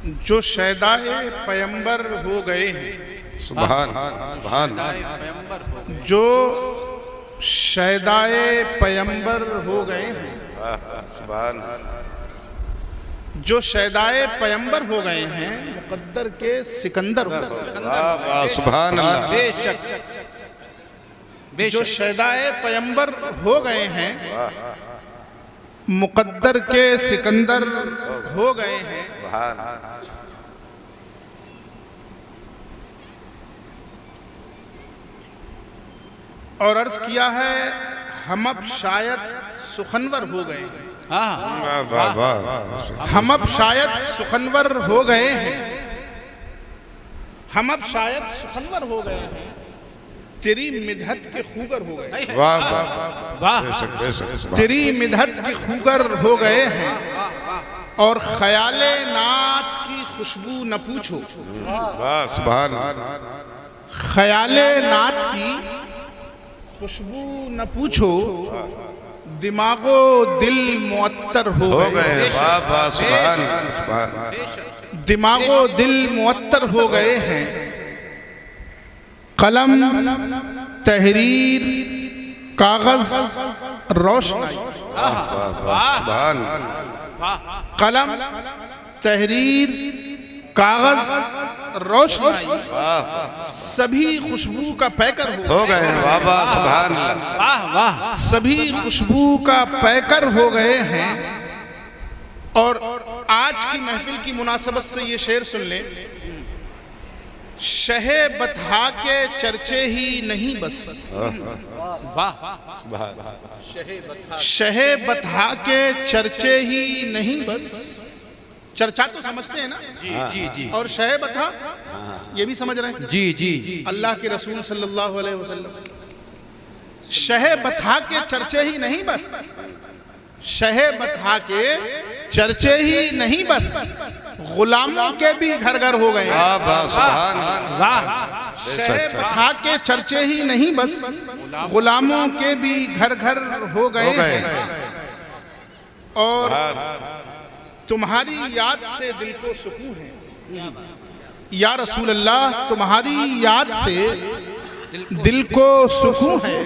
जो शैदाए पैगंबर हो गए हैं, सुभान सुभान, जो शैदाए पैगंबर हो गए हैं, सुभान, जो शैदाए पैगंबर हो गए हैं, मुकद्दर के सिकंदर हो गए। वाह वाह, सुभान अल्लाह। बेशक जो शैदाए पैगंबर हो गए हैं, मुकद्दर के सिकंदर हो गए हैं। सुभान, और अर्ज किया है हम अब शायद सुखनवर हो गए हैं। वाह वाह वाह, हम अब शायद सुखनवर हो गए हैं, हम अब शायद सुखनवर हो गए हैं, तेरी मिदहत के खूगर हो गए, वाह वाह वाह, बेशक बेशक, तेरी मिदहत के खूगर हो गए हैं। और ख्याले नात की खुशबू न पूछो, वाह सुभान, ख्याले नात की खुशबू न पूछो, दिमागो दिल मुअत्तर हो गए। वाह वाह, सुभान सुभान, दिमागो दिल मुअत्तर हो गए हैं। कलम तहरीर कागज रोशनाई, सुभान, कलम तहरीर कागज रोशनाई सभी खुशबू का पैकर हो गए। वाह वाह, सुभान, वाह वाह, सभी खुशबू का पैकर हो गए हैं। और आज की महफिल की मुनासबत से ये शेर सुन लें, शहे बतहा के चर्चे ही नहीं बस, शहे बतहा के चर्चे ही नहीं बस। चर्चा तो समझते हैं ना जी जी जी, और शहे बतहा ये भी समझ रहे हैं। जी जी, अल्लाह के रसूल सल्लल्लाहु अलैहि वसल्लम शहे बतहा के चर्चे ही नहीं बस, शहे बतहा के चर्चे ही नहीं बस, गुलामों के भी घर घर हो गए। वाह वाह, सुभान, वाह, शहे बतहा के चर्चे ही नहीं बस, गुलामों के भी घर घर हो गए हैं। और तुम्हारी याद से दिल को सुकून है, या रसूल अल्लाह तुम्हारी याद से दिल को सुकून है,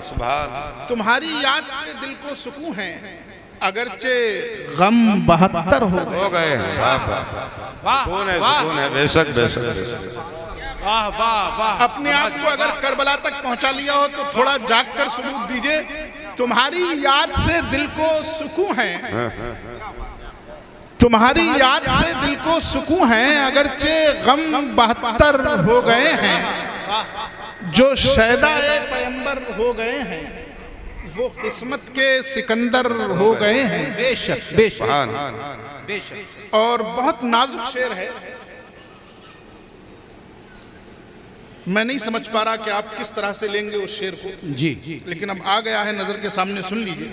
सुभान, तुम्हारी याद से दिल को सुकून है, अगरचे गम 72 हो गए। वाह वाह, सुकून है, सुकून है, बेशक बेशक बेशक, वाह वाह वाह। अपने आप को अगर करबला तक पहुंचा लिया हो तो थोड़ा जाग कर सबूत दीजिए। तुम्हारी याद से दिल को सुकून है, तुम्हारी याद से दिल को सुकून है, अगरचे गम 72 हो गए हैं। जो शैदाए पैगंबर हो गए हैं, वो किस्मत के सिकंदर हो गए हैं। बेशक बेशक सुभान, बेशक, और बहुत नाजुक शेर है, मैं नहीं समझ पा रहा कि आप किस तरह से लेंगे उस शेर को, जी जी, लेकिन अब आ गया है नजर के सामने, सुन लीजिए।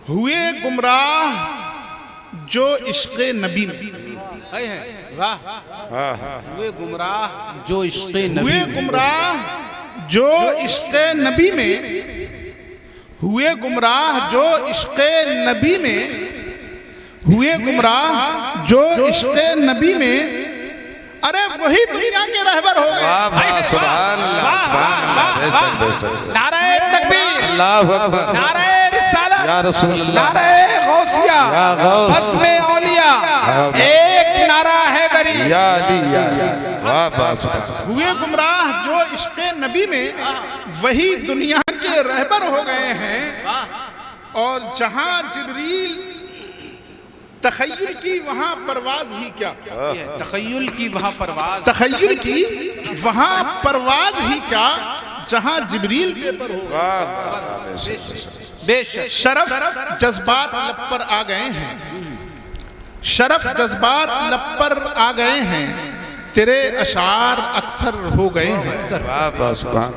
हुए गुमराह जो इश्क़े नबी में, वाह, हुए गुमराह जो इश्क़े हुए नबी में, गुमराह जो इश्क़े नबी में, हुए गुमराह जो इश्क़े नबी में, हुए गुमराह जो इश्क़े नबी में, अरे वही दुनिया के रहबर हो गए। वाह वाह, सुभान अल्लाह, सुभान अल्लाह, बेशक बेशक, नाराए तकबीर, अल्लाहु अकबर, नाराए रिसालत, या रसूल अल्लाह, नाराए गौसिया, या गौस, बस्मे औलिया, एक नारा हैदरी, या अली या अली। वाह वाह, सुभान, हुए गुमराह जो इश्क़े नबी में, वही दुनिया के रहबर हो गए हैं। और जहां जिब्रील तखय्युल की वहां परवाज ही क्या, तखय्युल की वहाँ परवाज, तखय्युल की वहां परवाज ही क्या, जहां जिब्रील के पर हो। वाह वाह वाह, बेशक बेशक, बेशक, शरफ जज्बात लब पर आ गए हैं, शरफ जज्बात लब पर आ गए हैं, तेरे अशार अक्सर हो गए हैं। वाह वाह, सुभान,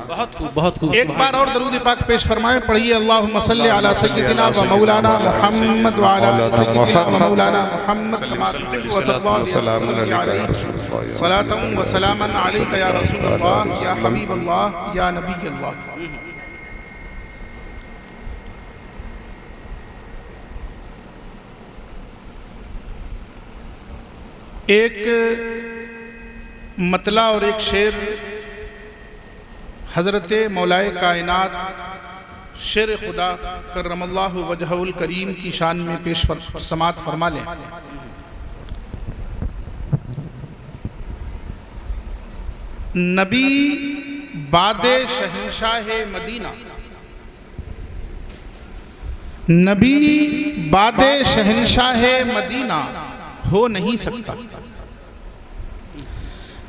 बहुत खूब बहुत खूब। एक बार और दरूद पाक पेश फरमाएं, पढ़िए अल्लाहुम्मा सल्ली अला सय्यिदिना व मौलाना मुहम्मद व अला सय्यिदिना व मौलाना मुहम्मद सलातन व सलामन अलैका या रसूल अल्लाह या हबीब अल्लाह या नबी अल्लाह। एक मतला और एक शेर हज़रत मौलाए कायनात शेर खुदा करमल्लाहु वजहुल करीम की शान में पेश समात फरमा लें। नबी बादे शहंशाह मदीना, नबी बादे शहंशाह मदीना हो नहीं सकता।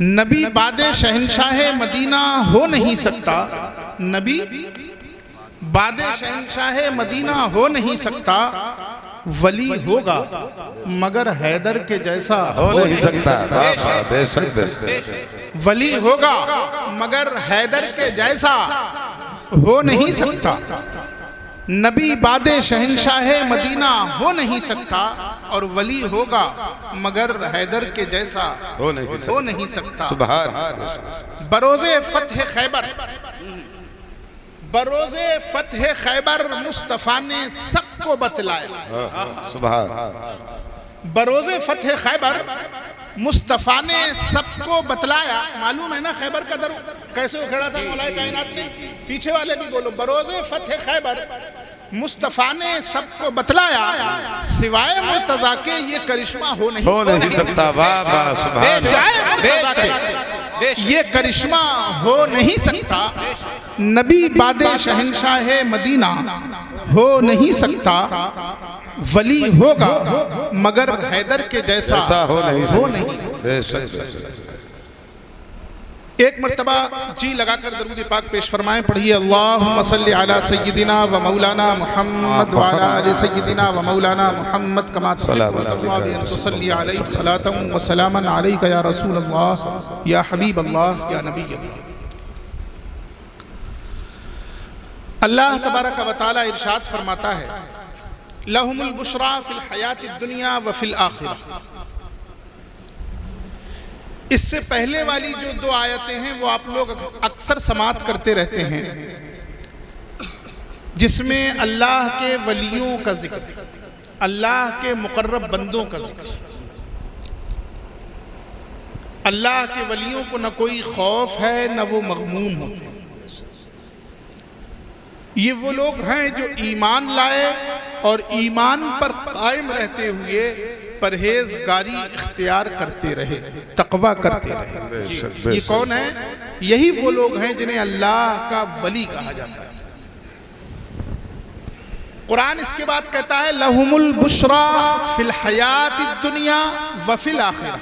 नबी बादे शहंशाह मदीना हो नहीं सकता। नबी बादे शहंशाह मदीना हो नहीं सकता। वली होगा मगर हैदर के जैसा हो नहीं सकता। बेशक वली होगा मगर हैदर के जैसा हो नहीं सकता। नबी बादे शहंशाह मदीना हो नहीं सकता और वली होगा मगर हैदर के जैसा हो नहीं सकता। सुभान बरोज़े फतह खैबर, बरोज़े फतह खैबर मुस्तफ़ा ने सबको बतलाया। सुभान बरोज़े फतह खैबर मुस्तफ़ा ने सबको बतलाया। मालूम है ना खैबर का दर कैसे उखड़ा था मौलाए कायनात ने? पीछे वाले भी बोलो। बरोज़े फतह खैबर मुस्तफ़ा ने सबको बतलाया, सिवाय मुर्तज़ा के ये करिश्मा हो नहीं सकता। वाह वाह सुभान ये करिश्मा हो नहीं सकता। नबी बादे शहंशाह मदीना हो नहीं सकता। वली होगा मगर हैदर के जैसा हो नहीं। एक मर्तबा जी लगाकर दरूद पाक पेश फरमाएं। पढ़िए अल्लाहुम्मा सल्ली अला सय्यिदिना व मौलाना मुहम्मद व अला आलि सय्यिदिना व मौलाना मुहम्मद कमा सल्ली अलैहि सलातन व सलामन अलैका या रसूल अल्लाह या हबीब अल्लाह या नबी अल्लाह। अल्लाह तबारक व तआला इरशाद फरमाता है, लहुमुल बुशरा फिल हयातिद दुनिया व फिल आखिरह। इससे पहले वाली जो दो आयतें हैं वो आप लोग अक्सर समात करते रहते हैं, जिसमें अल्लाह के वलियों का जिक्र, अल्लाह के मुकर्रब बंदों का जिक्र। अल्लाह के वलियों को न कोई खौफ है न वो मगमूम होते हैं। ये वो लोग हैं जो ईमान लाए और ईमान पर कायम रहते हुए परहेजगारी इख्तियार करते रहे, तकवा करते रहे। ये कौन है? यही वो लोग हैं जिन्हें अल्लाह का वली कहा जाता है। कुरान इसके बाद कहता है लहुमुल बुशरा फिल हयातिद दुनिया व फिल आखिरह।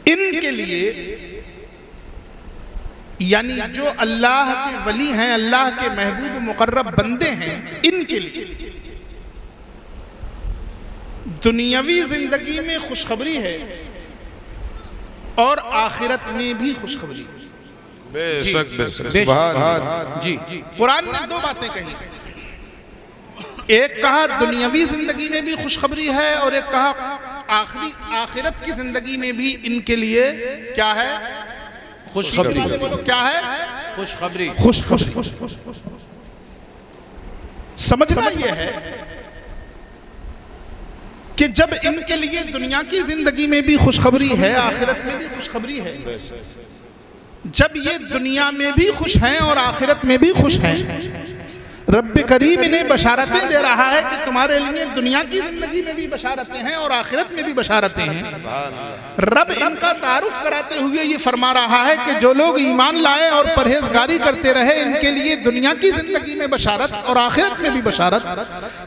इनके लिए यानी जो अल्लाह के वली हैं, अल्लाह के महबूब मुकर्रब बंदे हैं, इनके लिए दुनियावी जिंदगी में खुशखबरी है और आखिरत में भी खुशखबरी है। बेशक जी। कुरान ने दो बातें कही, एक कहा दुनियावी जिंदगी में भी खुशखबरी है और एक कहा आखिरत की जिंदगी में भी इनके लिए क्या है? खुशखबरी। बोलो क्या है? खुशखबरी। समझना यह है कि जब इनके लिए दुनिया की जिंदगी में भी खुशखबरी है, आखिरत में भी खुशखबरी है, जब ये दुनिया में भी खुश हैं और आखिरत में भी खुश हैं, रब्बे करीम इन्हें बशारतें दे रहा है कि तुम्हारे लिए दुनिया की जिंदगी में भी बशारतें हैं और आखिरत में भी बशारतें हैं। रब इनका तारुफ कराते हुए ये फरमा रहा है कि जो लोग ईमान लाए और परहेजगारी करते रहे, इनके लिए दुनिया की जिंदगी में बशारत और आखिरत में भी बशारत,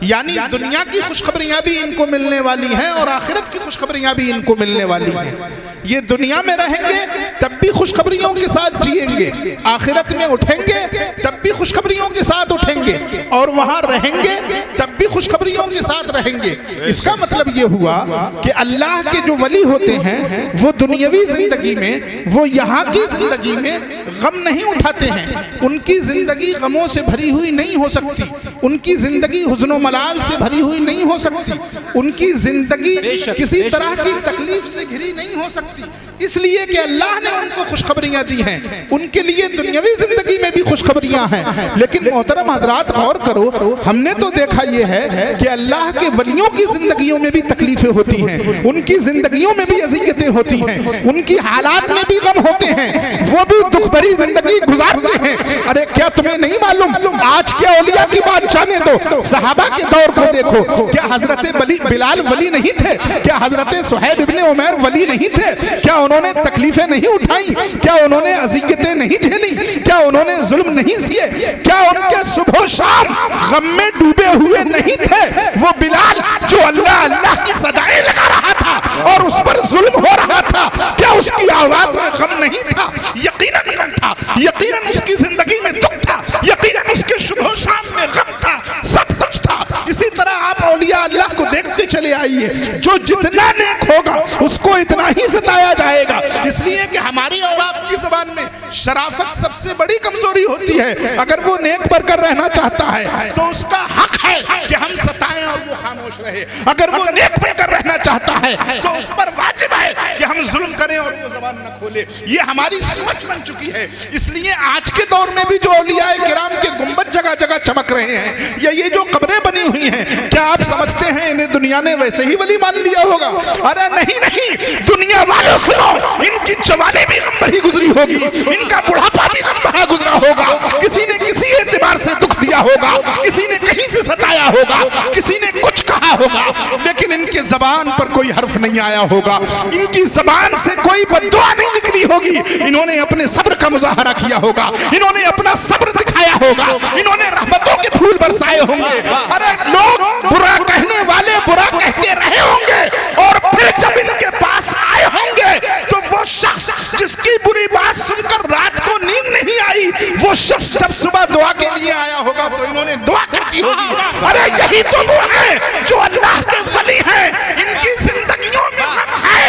यानी दुनिया की खुशखबरियां भी इनको मिलने वाली हैं और आखिरत की खुशखबरियां भी इनको मिलने वाली हैं। ये दुनिया में रहेंगे तब भी खुशखबरियों के साथ जिएंगे, आखिरत में उठेंगे तब भी खुशखबरियों के साथ उठेंगे और वहां रहेंगे तब भी खुशखबरियों के साथ रहेंगे। इसका मतलब ये हुआ कि अल्लाह के जो वली होते हैं वो दुनियावी जिंदगी में, वो यहाँ की जिंदगी में गम नहीं उठाते हैं। उनकी जिंदगी गमों से भरी हुई नहीं हो सकती, उनकी जिंदगी हुज़्न व मलाल से भरी हुई नहीं हो सकती, उनकी जिंदगी किसी तरह की तकलीफ से घिरी नहीं हो सकती। इसलिए कि अल्लाह ने उनको खुशखबरियां दी हैं, उनके लिए दुनियावी जिंदगी में भी खुशखबरियां हैं। लेकिन मोहतरम हजरात गौर करो, हमने तो देखा यह है कि अल्लाह के वलियों की जिंदगियों में भी तकलीफें होती हैं, उनकी जिंदगियों में भी अज़ियतें होती हैं, उनकी हालात में भी गम होते हैं, वो भी दुख भरी जिंदगी गुजारते हैं। अरे क्या तुम्हें नहीं मालूम, आज के औलिया की बात जाने दो, सहाबा के दौर को देखो, क्या हजरत बिलाल वली नहीं थे? क्या हजरत सुहैब इब्ने उमैर वली नहीं थे? क्या उन्होंने तकलीफें नहीं उठाई? क्या उन्होंने अज़ियतें नहीं झेली? क्या उन्होंने जुल्म नहीं सिए? क्या उनके सुबह शाम गम में डूबे हुए नहीं थे? वो बिलाल जो अल्लाह अल्लाह की सदाएं लगा रहा था और उस पर जुल्म हो रहा था, क्या उसकी आवाज में गम नहीं था? यकीनन गम था, यकीनन उसकी जिंदगी में दुख था, यकीनन उसके सुबह शाम में गम था, सब कुछ था। इसी तरह आप औलिया अल्लाह को देखते चले आइए, जो जितना नेक होगा उसको इतना ही सताया जाएगा। इसलिए कि हमारी और आपकी ज़बान में शराफत सबसे बड़ी कमजोरी होती है। अगर वो नेक बनकर रहना चाहता है तो उसका हक है कि हम सताएं और वो खामोश रहे। अगर वो नेक बनकर रहना चाहता है तो उस पर वाजिब है कि हम जुल्म करें और वो ज़बान न खोले। ये हमारी सोच बन चुकी है। इसलिए आज के दौर में भी जो औलिया किराम के गुंबद जगह जगह चमक रहे हैं, या ये जो कब्रें बनी हुई हैं, क्या आप समझते हैं इन्हें दुनिया ने वैसे ही वली मान लिया होगा? अरे नहीं नहीं, दुनिया वालों सुनो, इनकी जवानी भी गम भरी गुजरी होगी, इनका बुढ़ापा भी गम भरा गुजरा होगा। किसी ने किसी एतबार से दुख दिया होगा, किसी ने कहीं से सताया होगा, किसी ने कुछ कहा होगा, लेकिन इनके जबान पर कोई हर्फ नहीं आया होगा, इनकी जबान से कोई बद्दुआ नहीं निकली होगी। इन्होंने अपने सब्र का मुजाहरा किया होगा, इन्होंने अपना सब्र दिखाया होगा, इन्होंने रहमतों के फूल बरसाए होंगे। अरे लोग बुरा कहने वाले बुरा कहते रहे होंगे और फिर जब इनके पास आए होंगे तो वो शख्स जिसकी बुरी बात सुनकर रात को नींद नहीं आई, वो शख्स जब सुबह दुआ के लिए आया होगा तो इन्होंने दुआ कर दी होगी। अरे यही तो वो है जो अल्लाह के वली हैं। इनकी जिंदगियों में गम है,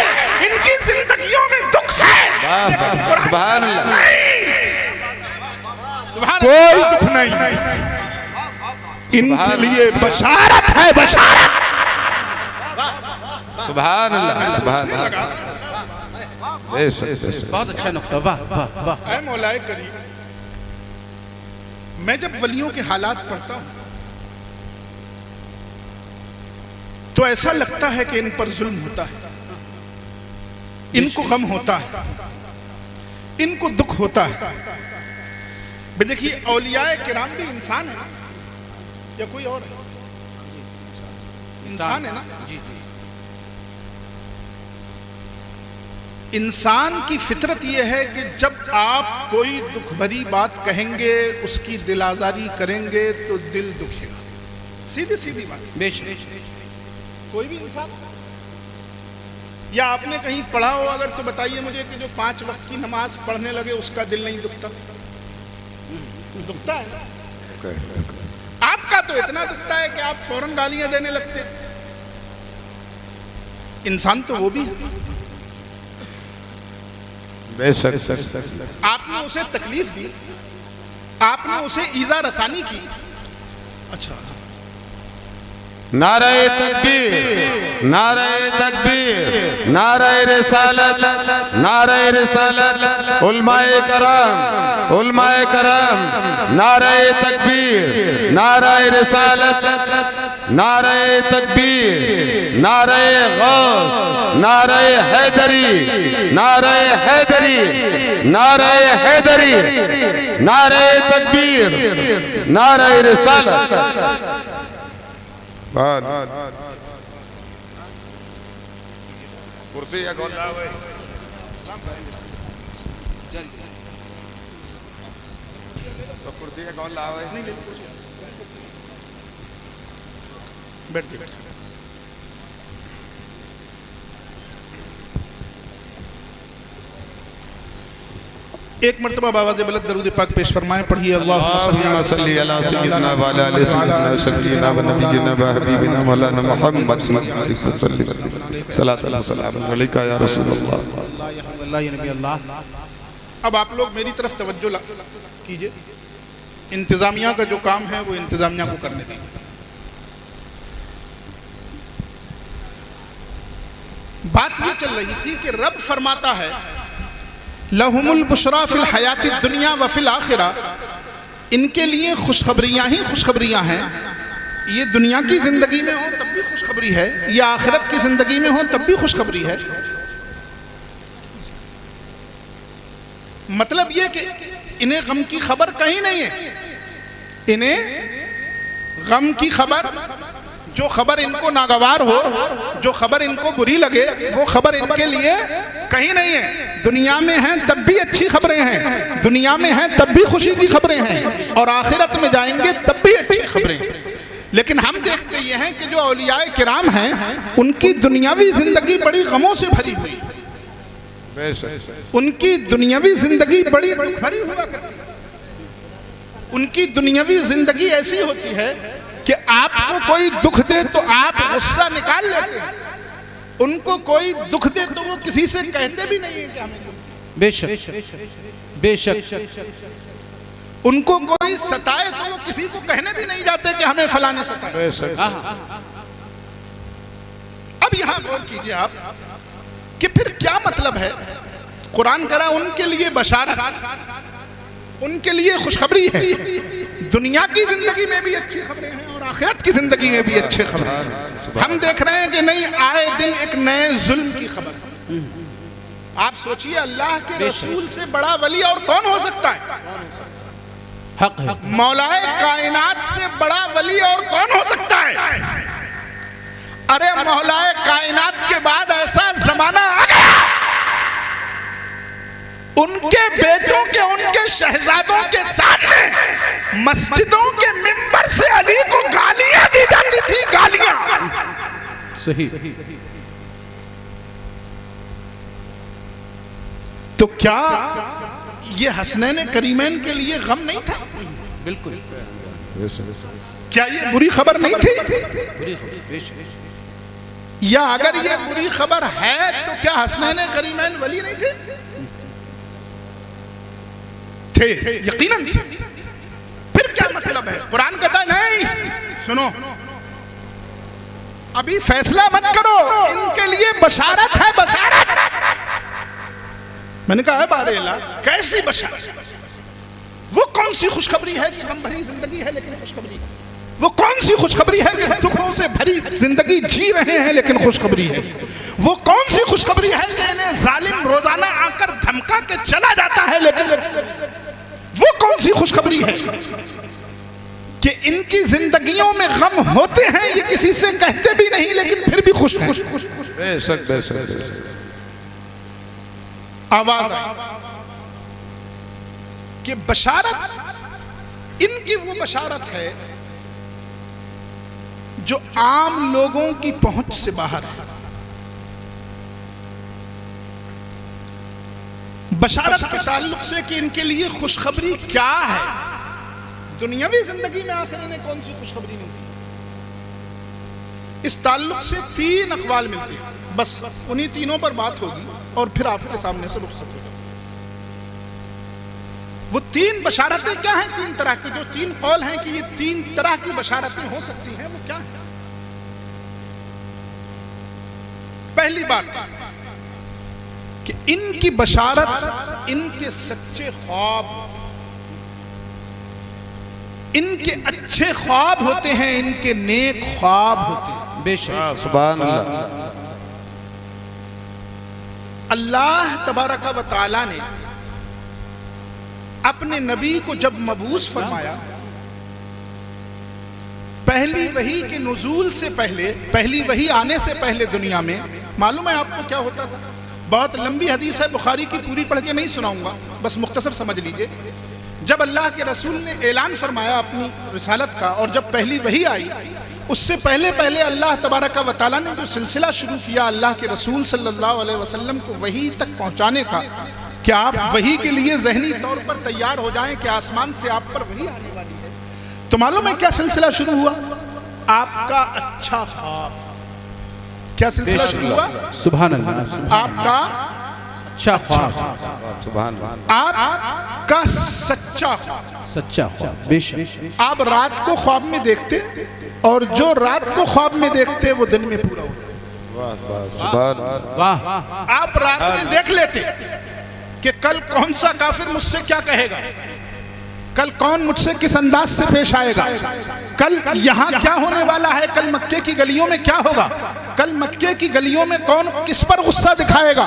इनकी जिंदगियों में दुख है, सुभान अल्लाह, कोई दुख नहीं। इनके लिए बशारत है, बशारत। सुभान अल्लाह, सुभान अल्लाह। बहुत अच्छा नुक्ता, वाह वाह वाह। ऐ मौलाए करीम, मैं जब वलियों के हालात पढ़ता हूं तो ऐसा लगता है कि इन पर जुल्म होता है, इनको गम होता है, इनको दुख होता है। देखिए औलियाए किराम भी इंसान है या कोई और है? इंसान है ना। इंसान की फितरत यह है कि जब आप कोई दुख भरी बात कहेंगे, उसकी दिल आजारी करेंगे तो दिल दुखेगा। सीधी सीधी बात। बेशक कोई भी इंसान, या आपने कहीं पढ़ा हो अगर तो बताइए मुझे कि जो 5 वक्त की नमाज पढ़ने लगे उसका दिल नहीं दुखता? दुखता है। आपका तो इतना दुखता है कि आप फौरन गालियां देने लगते। इंसान तो वो भी है। आपने उसे तकलीफ दी, आपने उसे ईजा रसानी की। अच्छा, नारे तकबीर, नारे तकबीर, नारे रिसालत, नारे रिसालत, उलमाए करम, उलमाए करम, नारे तकबीर, नारे रिसालत, नारे तकबीर, नारे गौस, नारे हैदरी, नारे हैदरी, नारे हैदरी, नारे तकबीर, नारे रिसालत। कुर्सी या कौन लावे? तो कुर्सी या कौन लावे? बैठिए। एक मर्तबा बाबा से बलद दरूद पाक पेश फरमाएं। पढ़िए अल्लाहुम्मा सल्ली अला सय्यिदिना व अला आलि सय्यिदिना शफीना व नबिय्यिना व हबीबिना मौलाना मुहम्मद सल्लल्लाहु अलैहि वसल्लम। सलात व सलाम अलैका या रसूल अल्लाह। अब आप लोग मेरी तरफ तवज्जो कीजिए। इंतजामिया का जो काम है वो इंतजामिया को करने दीजिए। बात ये चल रही थी कि रब फरमाता है लहुमुल बुशरा फिल हयातिद दुनिया व फिल आखिरा, इनके लिए खुशखबरियां ही खुशखबरियां हैं। ये दुनिया की जिंदगी में हो तब भी खुशखबरी है, या आखिरत की जिंदगी में हो तब भी खुशखबरी है। मतलब ये कि इन्हें गम की खबर कहीं नहीं है। इन्हें गम की खबर, जो खबर इनको नागवार हो, जो खबर इनको बुरी लगे, वो खबर इनके लिए कहीं नहीं है। दुनिया में हैं तब भी अच्छी खबरें हैं, दुनिया में हैं तब भी खुशी की खबरें हैं, और आखिरत में जाएंगे तब भी अच्छी खबरें हैं। लेकिन हम देखते ये हैं कि जो औलियाए किराम हैं उनकी दुनियावी जिंदगी बड़ी गमों से भरी हुई, उनकी दुनियावी जिंदगी बड़ी भरी हुआ करती है। उनकी दुनियावी जिंदगी ऐसी होती है कि आपको कोई दुख दे तो आप गुस्सा निकाल लेते हैं, उनको कोई दुख दे तो वो किसी से कहते भी नहीं है कि हमें बेशक बेशक। उनको कोई सताए तो वो किसी को कहने भी नहीं जाते कि हमें फलाने सताए। अब यहां गौर कीजिए आप कि फिर क्या मतलब है। कुरान कह रहा उनके लिए बशारत, उनके लिए खुशखबरी है। दुनिया की जिंदगी में भी अच्छी खबरें हैं और आखिरत की जिंदगी में भी अच्छी खबरें हैं। हम देख रहे हैं कि नहीं, आए दिन एक नए जुल्म की खबर। आप सोचिए, अल्लाह के रसूल से बड़ा वली और कौन हो सकता है? हक है। मौलाए कायनात से बड़ा वली और कौन हो सकता है? अरे मौलाए कायनात के बाद ऐसा जमाना आ गया, उनके बेटों के, उनके शहजादों के सामने मस्जिदों के मिंबर से अली को गालियां दी जाती थी, गालियां। सही। तो क्या ये हसनैन करीमैन के लिए गम नहीं था? बिल्कुल। क्या ये बुरी खबर नहीं थी? या अगर ये बुरी खबर है तो क्या हसनैन करीमैन वली नहीं थे? थे, यकीनन थे। फिर क्या मतलब है? कुरान कहता है नहीं, सुनो, अभी फैसला मत करो, इनके लिए बशारत है, बशारत। मैंने कहा है बारेला, कैसी बशारत? वो कौन सी खुशखबरी है कि गम भरी जिंदगी है लेकिन खुशखबरी? वो कौन सी खुशखबरी है कि दुखों से भरी जिंदगी जी रहे हैं लेकिन खुशखबरी है? वो कौन सी खुशखबरी है कि इन्हें जालिम रोजाना आकर धमका के चला जाता है, लेकिन वो कौन सी खुशखबरी है कि इनकी जिंदगियों में गम होते हैं, ये किसी से कहते भी नहीं लेकिन फिर भी खुश हैं। बेशक बेशक। आवाज कि बशारत, इनकी वो बशारत है जो आम लोगों की पहुंच से बाहर है। बशारत के ताल्लुक से कि इनके लिए खुशखबरी क्या है, दुनियावी जिंदगी में आखिर इन्हें कौन सी खुशखबरी मिलती है, इस ताल्लुक से 3 अक़वाल मिलते हैं। बस उन्हीं तीनों पर बात होगी और फिर आपके सामने से रुखसत हो जाएगी। वो 3 बशारतें क्या हैं? 3 तरह की, जो 3 कौल हैं कि ये 3 तरह की बशारतें हो सकती हैं, वो क्या है? पहली बात कि इनकी बशारत इनके सच्चे ख्वाब, इनके अच्छे ख्वाब होते हैं, इनके नेक ख्वाब होते हैं। बेशक। सुभान अल्लाह। अल्लाह तबारक व तआला ने अपने नबी को जब मबूस फरमाया, पहली वही के नुज़ूल से पहले, पहली वही आने से पहले दुनिया में, मालूम है आपको क्या होता था? बहुत लंबी हदीस है, बुखारी की पूरी पढ़ के नहीं सुनाऊंगा, बस मुख्तसर समझ लीजिए। जब अल्लाह के रसूल ने ऐलान फरमाया अपनी रिसालत का, और जब पहली वही आई, उससे पहले पहले अल्लाह तबारक व तआला ने जो सिलसिला शुरू किया अल्लाह के रसूल सल्लल्लाहु अलैहि वसल्लम को वही तक पहुंचाने का, कि आप वही के लिए ज़हनी तौर पर तैयार हो जाएं कि आसमान से आप पर वही आने वाली है। तो मालूम है क्या सिलसिला शुरू हुआ? आपका अच्छा ख्वाब। क्या सिलसिला शुरू हुआ? सुभान अल्लाह। आपका अच्छा ख्वाब, सुभान अल्लाह। आपका सच्चा ख्वाब, सच्चा ख्वाब। बेशक। आप रात को ख्वाब में देखते और जो रात को ख्वाब में देखते वो दिन में पूरा हो जाए। वाह आप रात में देख लेते कि कल कौन सा काफिर मुझसे क्या कहेगा, कल कौन मुझसे किस अंदाज से पेश आएगा, कल यहाँ क्या होने वाला है, कल मक्के की गलियों में क्या होगा, कल मक्के की गलियों में कौन किस पर गुस्सा दिखाएगा,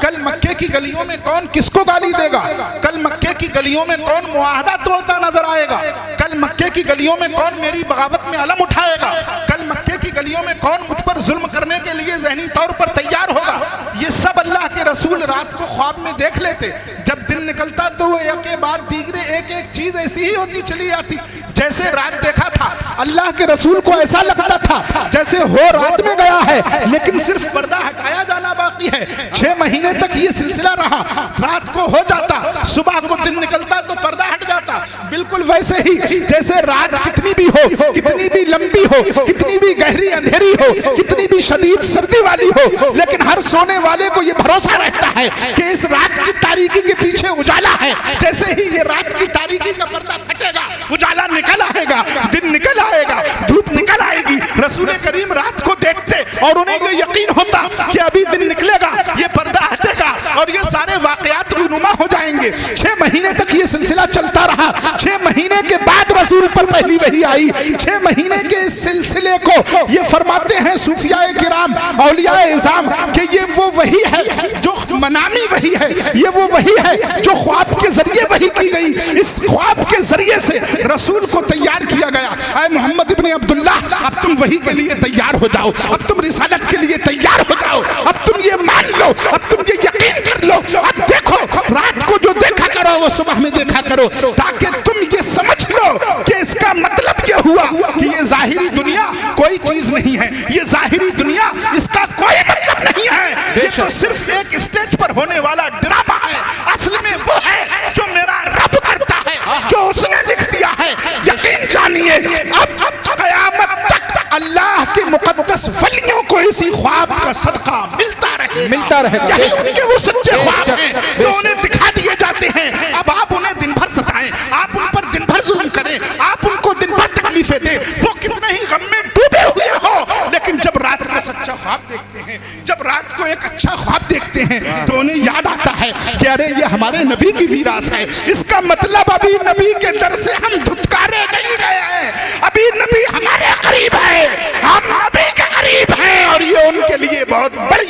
कल मक्के की गलियों में कौन किसको गाली देगा, कल मक्के की गलियों में कौन मुआहदा तोड़ता नजर आएगा, कल मक्के की गलियों में कौन मेरी बगावत में अलम उठाएगा, कल मक्के की गलियों में कौन मुझ पर जुल्म करने के लिए ज़हनी तौर पर तैयार होगा। ये सब अल्लाह के रसूल रात को ख्वाब में देख लेते। जब दिन निकलता तो वो एक के बाद दीगरे एक एक चीज ऐसी ही होती चली आती। जैसे रात देखा था अल्लाह के रसूल को ऐसा लगता था जैसे हो रात में गया है, लेकिन सिर्फ पर्दा हटाया जाना बाकी है। 6 महीने तक ये सिलसिला रहा। रात को हो जाता, सुबह को दिन निकलता तो पर्दा हट जाता। बिल्कुल वैसे ही जैसे रात कितनी भी हो, कितनी भी लंबी हो, कितनी भी गहरी अंधेरी हो, कितनी भी शदीद सर्दी वाली हो, लेकिन हर सोने वाले को ये भरोसा रहता है कि इस रात की तारीकी के पीछे उजाला है। जैसे ही ये रात की तारीकी का पर्दा फटेगा, उजाला निकल आएगा, दिन निकल आएगा, धूप निकल आएगी। रसूल करीम रात को देखते और उन्हें ये यकीन होता कि अभी दिन निकलेगा, ये पर्दा हटेगा और ये सारे वाकयात रूनुमा हो जाएंगे। 6 महीने तक ये सिलसिला चलता रहा। 6 महीने के बाद रसूल पर पहली वही आई। 6 महीने के इस सिलसिले को ये फरमाते हैं सूफियाए किराम, औलियाए इज़ाम कि ये वो वही है जो मनामी वही है, ये वो वही है जो ख्वाब के जरिए वही की गई। इस ख्वाब के जरिए से रसूल को तैयार किया गया। ऐ मोहम्मद इब्ने अब्दुल्ला, अब तुम वही के लिए तैयार हो जाओ, अब तुम रिसालत के लिए तैयार हो जाओ, अब तुम ये मान लो, अब तुम ये यकीन कर लो। अब देखो रात को जो देखा करो वो सुबह में देखा करो, ताकि तुम ये समझ लो कि इसका मतलब ये हुआ कि ये जाहिरी दुनिया कोई चीज नहीं है, ये जाहिरी दुनिया इसका कोई मतलब नहीं है। ये तो सिर्फ एक स्टेज पर होने वाला ड्रामा है। असल में वो है जो मेरा रब करता है, जो उसने लिख दिया है। यकीन जानिए अब क़यामत तक अल्लाह के मुक़द्दस वलियों को इसी ख्वाब का सदका मिलता रहेगा। यही उनके वो सच्चे ख्वाब हैं जो उन्हें दिखा दिए जाते हैं। अब आप उन्हें दिन भर सताएं, आप उन पर दिन भर जुल्म करें, आप उनको दिन भर तकलीफें दें, वो कितने ही गम में डूबे हुए हो, लेकिन जब रात को सच्चा ख्वाब देखते हैं, जब रात को एक अच्छा ख्वाब देखते हैं तो उन्हें याद आता है कि अरे ये हमारे नबी की वीरास है। इसका मतलब अभी नबी के दर से हम धुतकारे नहीं गए हैं, अभी नबी हमारे करीब है, हम नबी के करीब हैं और ये उनके लिए बहुत बड़ी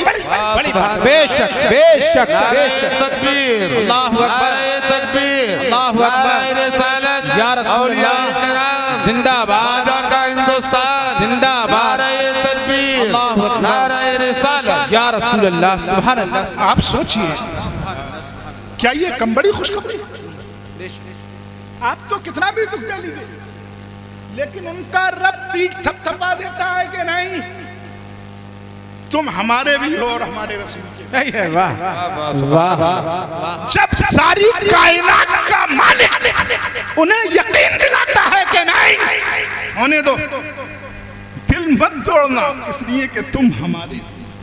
बेशक बेशक तकबीर, अल्लाहु अकबर, तकबीर, अल्लाहु अकबर, या रसूल अल्लाह, जिंदाबाद का हिंदुस्तान, जिंदाबाद, तकबीर, अल्लाहु अकबर, नारे रिसालत, या रसूल अल्लाह, सुभान अल्लाह। आप सोचिए क्या ये कम बड़ी खुशखबरी? आप तो कितना भी दुख दे लीजिए, लेकिन उनका रब पीठ थपथपा देता है कि नहीं तुम हमारे भी हो और हमारे रसूल के। वाह वाह। जब सारी कायनात का मालिक उन्हें यकीन दिलाता है कि नहीं होने दो, दिल मत तोड़ना इसलिए कि तुम हमारे,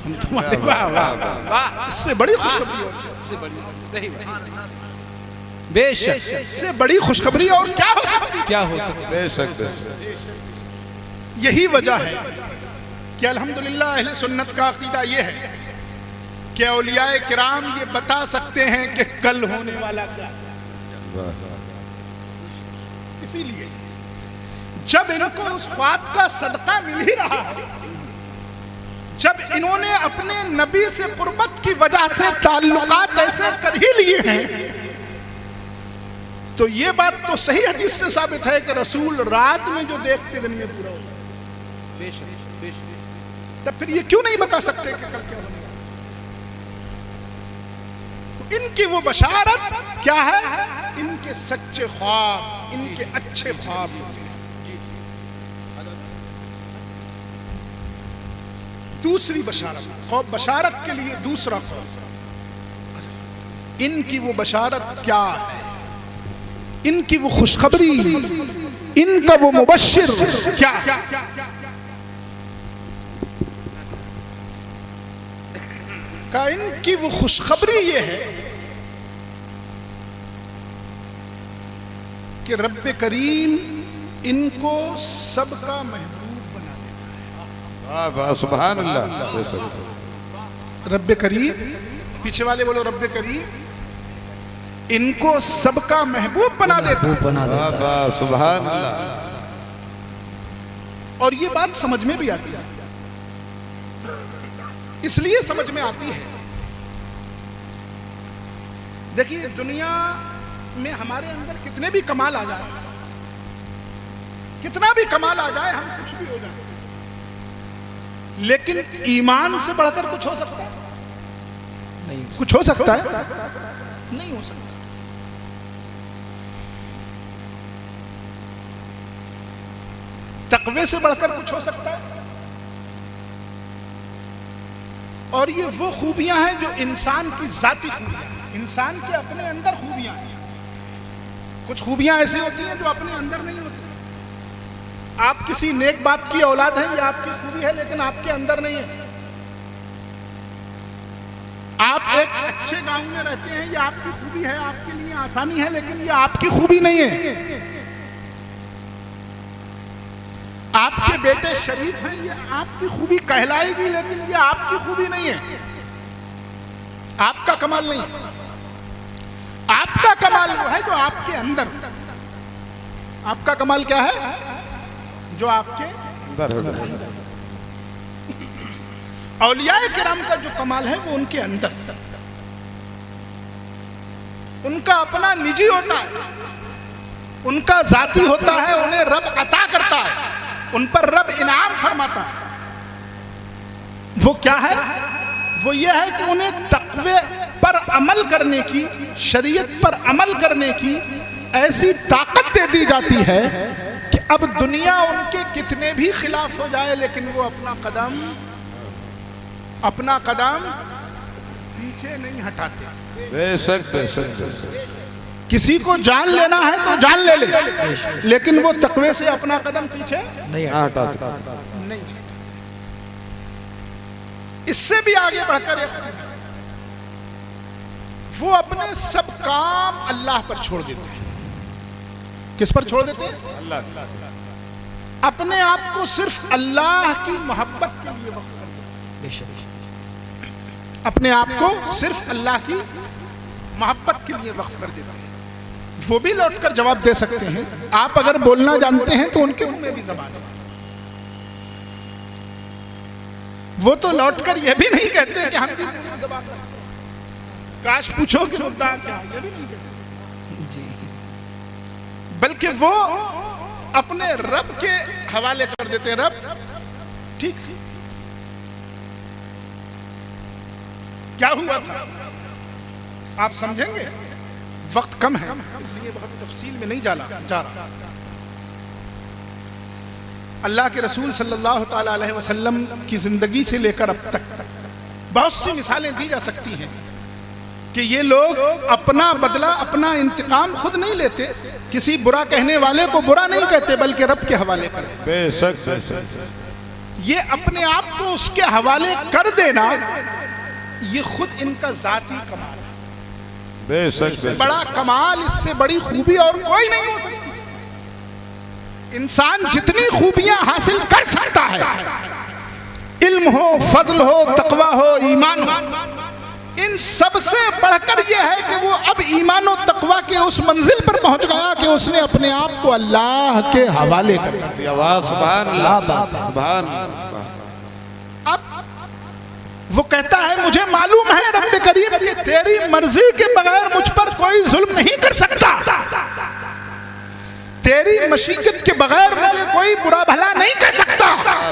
हम तुम्हारे। वाह वाह वाह। इससे बड़ी खुशखबरी और इससे बड़ी, सही बेशक, इससे बड़ी खुशखबरी और क्या हो सकती? क्या हो सकता? बेशक। यही वजह है कि अल्हम्दुलिल्लाह अहले सुन्नत का अकीदा ये है कि औलियाए किराम ये बता सकते हैं कि कल होने वाला क्या। इसीलिए जब इनको उस ख्वाब का सदका मिल ही रहा है, जब इन्होंने अपने नबी से कुर्बत की वजह से ताल्लुकात ऐसे कर ही लिए हैं, तो ये बात तो सही हदीस से साबित है कि रसूल रात में जो देखते दिन में पूरा होता। तब फिर ये क्यों नहीं बता सकते कि कल क्या होने वाला? तो इनकी वो बशारत क्या है? इनके सच्चे ख्वाब, इनके अच्छे ख्वाब। दूसरी बशारत, खौफ बशारत के लिए दूसरा खौफ, इनकी वो बशारत क्या है? इनकी वो खुशखबरी, इनका वो मुबश्शिर क्या है? का इनकी वो खुशखबरी ये है कि रब्बे करीम इनको सबका महबूब बना देता है। सुभान अल्लाह। रब्बे करीम, पीछे वाले बोलो रब्बे करीम इनको सबका महबूब बना देता है। सुभान अल्लाह। और ये बात समझ में भी आती है, इसलिए समझ में आती है। देखिए दुनिया में हमारे अंदर कितने भी कमाल आ जाए, कितना भी कमाल आ जाए, हम कुछ भी हो जाए, लेकिन ईमान से बढ़कर कुछ हो सकता है? नहीं। कुछ हो सकता है? नहीं हो सकता। तकवे से बढ़कर कुछ हो सकता है? और ये वो खूबियां हैं जो इंसान की जाती खूबियां, इंसान के अपने अंदर खूबियां हैं। कुछ खूबियां ऐसी होती हैं जो अपने अंदर नहीं होती। आप किसी नेक बाप की औलाद हैं, ये आपकी खूबी है, लेकिन आपके अंदर नहीं है। आप एक अच्छे गांव में रहते हैं, ये आपकी खूबी है, आपके लिए आसानी है, लेकिन ये आपकी खूबी नहीं है। आपके बेटे शरीफ हैं, ये आपकी खूबी कहलाएगी, लेकिन ये आपकी खूबी नहीं है, आपका कमाल नहीं है। आपका कमाल वो है जो आपके अंदर। आपका कमाल क्या है? जो आपके अंदर। औलियाए किराम का जो कमाल है वो उनके अंदर, उनका अपना निजी होता है, उनका जाती होता है, उन्हें रब अता करता है, उन पर रब इनाम फरमाता है। वो क्या है? वो ये है कि उन्हें तक़वे पर अमल करने की, शरीयत पर अमल करने की ऐसी ताकत दे दी जाती है कि अब दुनिया उनके कितने भी खिलाफ हो जाए, लेकिन वो अपना कदम पीछे नहीं हटाते। बेशक बेशक बेशक। किसी को जान लेना है तो जान ले, लेकिन वो तकवे से अपना कदम पीछे नहीं हटा सकता। नहीं। इससे भी आगे बढ़कर वो अपने सब काम अल्लाह पर छोड़ देते हैं। किस पर छोड़ देते हैं? अल्लाह। अपने आप को सिर्फ अल्लाह की मोहब्बत के लिए वक्फ कर देते हैं। अपने आप को सिर्फ अल्लाह की मोहब्बत के लिए वक्फ कर देते हैं। वो भी लौटकर जवाब दे सकते हैं। आप अगर बोलना जानते हैं तो उनके मुंह में भी जबान है। वो तो लौटकर यह भी नहीं कहते कि हम जबान, काश पूछो कि मुद्दा क्या है, ये भी नहीं कहते जी। बल्कि वो अपने रब के हवाले कर देते हैं। रब ठीक क्या हुआ था आप समझेंगे, वक्त कम है इसलिए बहुत तफसील में नहीं जा रहा। अल्लाह के रसूल सल्लल्लाहु ताला अलैहि वसल्लम की जिंदगी से लेकर अब तक बहुत सी मिसालें दी जा सकती हैं कि ये लोग अपना बदला, अपना इंतकाम खुद नहीं लेते, किसी बुरा कहने वाले को बुरा नहीं कहते, बल्कि रब के हवाले कर देते। बेशक बेशक। ये अपने आप को उसके हवाले कर देना, ये खुद इनका जाती कमाल है। बेशक इससे बड़ा कमाल, इससे बड़ी खूबी और कोई नहीं हो सकती। इंसान जितनी खूबियां हासिल कर सकता है, इल्म हो, फजल हो, तकवा हो, ईमान हो, इन सब से बढ़कर यह है कि वो अब ईमान और तकवा के उस मंजिल पर पहुंच गया कि उसने अपने आप को अल्लाह के हवाले कर दिया। सुभान अल्लाह, सुभान। अब वो कहता है मुझे मालूम है रब्बे करीम कि तेरी मर्जी के बगैर मुझ पर कोई जुल्म नहीं कर सकता, तेरी मशीयत के बगैर मुझे कोई बुरा भला नहीं कर सकता,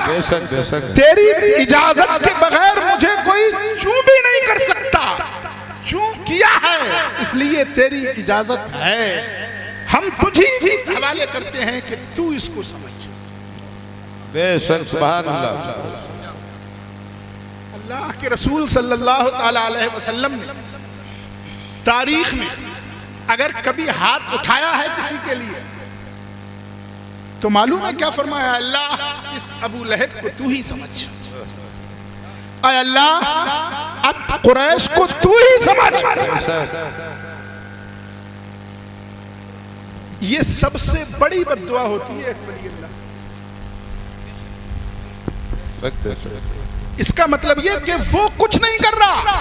बेशक बेशक। तेरी इजाजत के बगैर मुझे कोई चू भी नहीं कर सकता, चू किया है इसलिए तेरी इजाजत है। हम तुझी ही हवाले करते हैं कि तू इसको समझ। बेशक सुभान अल्लाह। अल्लाह के रसूल सल्लल्लाहु ताला अलैहि वसल्लम ने तारीख में अगर कभी हाथ उठाया है किसी के लिए तो मालूम है क्या फरमाया? अल्लाह इस अबू लहब को तू ही समझ, अय अल्लाह अब कुरैश को तू ही समझ। ये सबसे बड़ी बद्दुआ होती है एक वली अल्लाह। इसका मतलब ये कि वो कुछ नहीं कर रहा,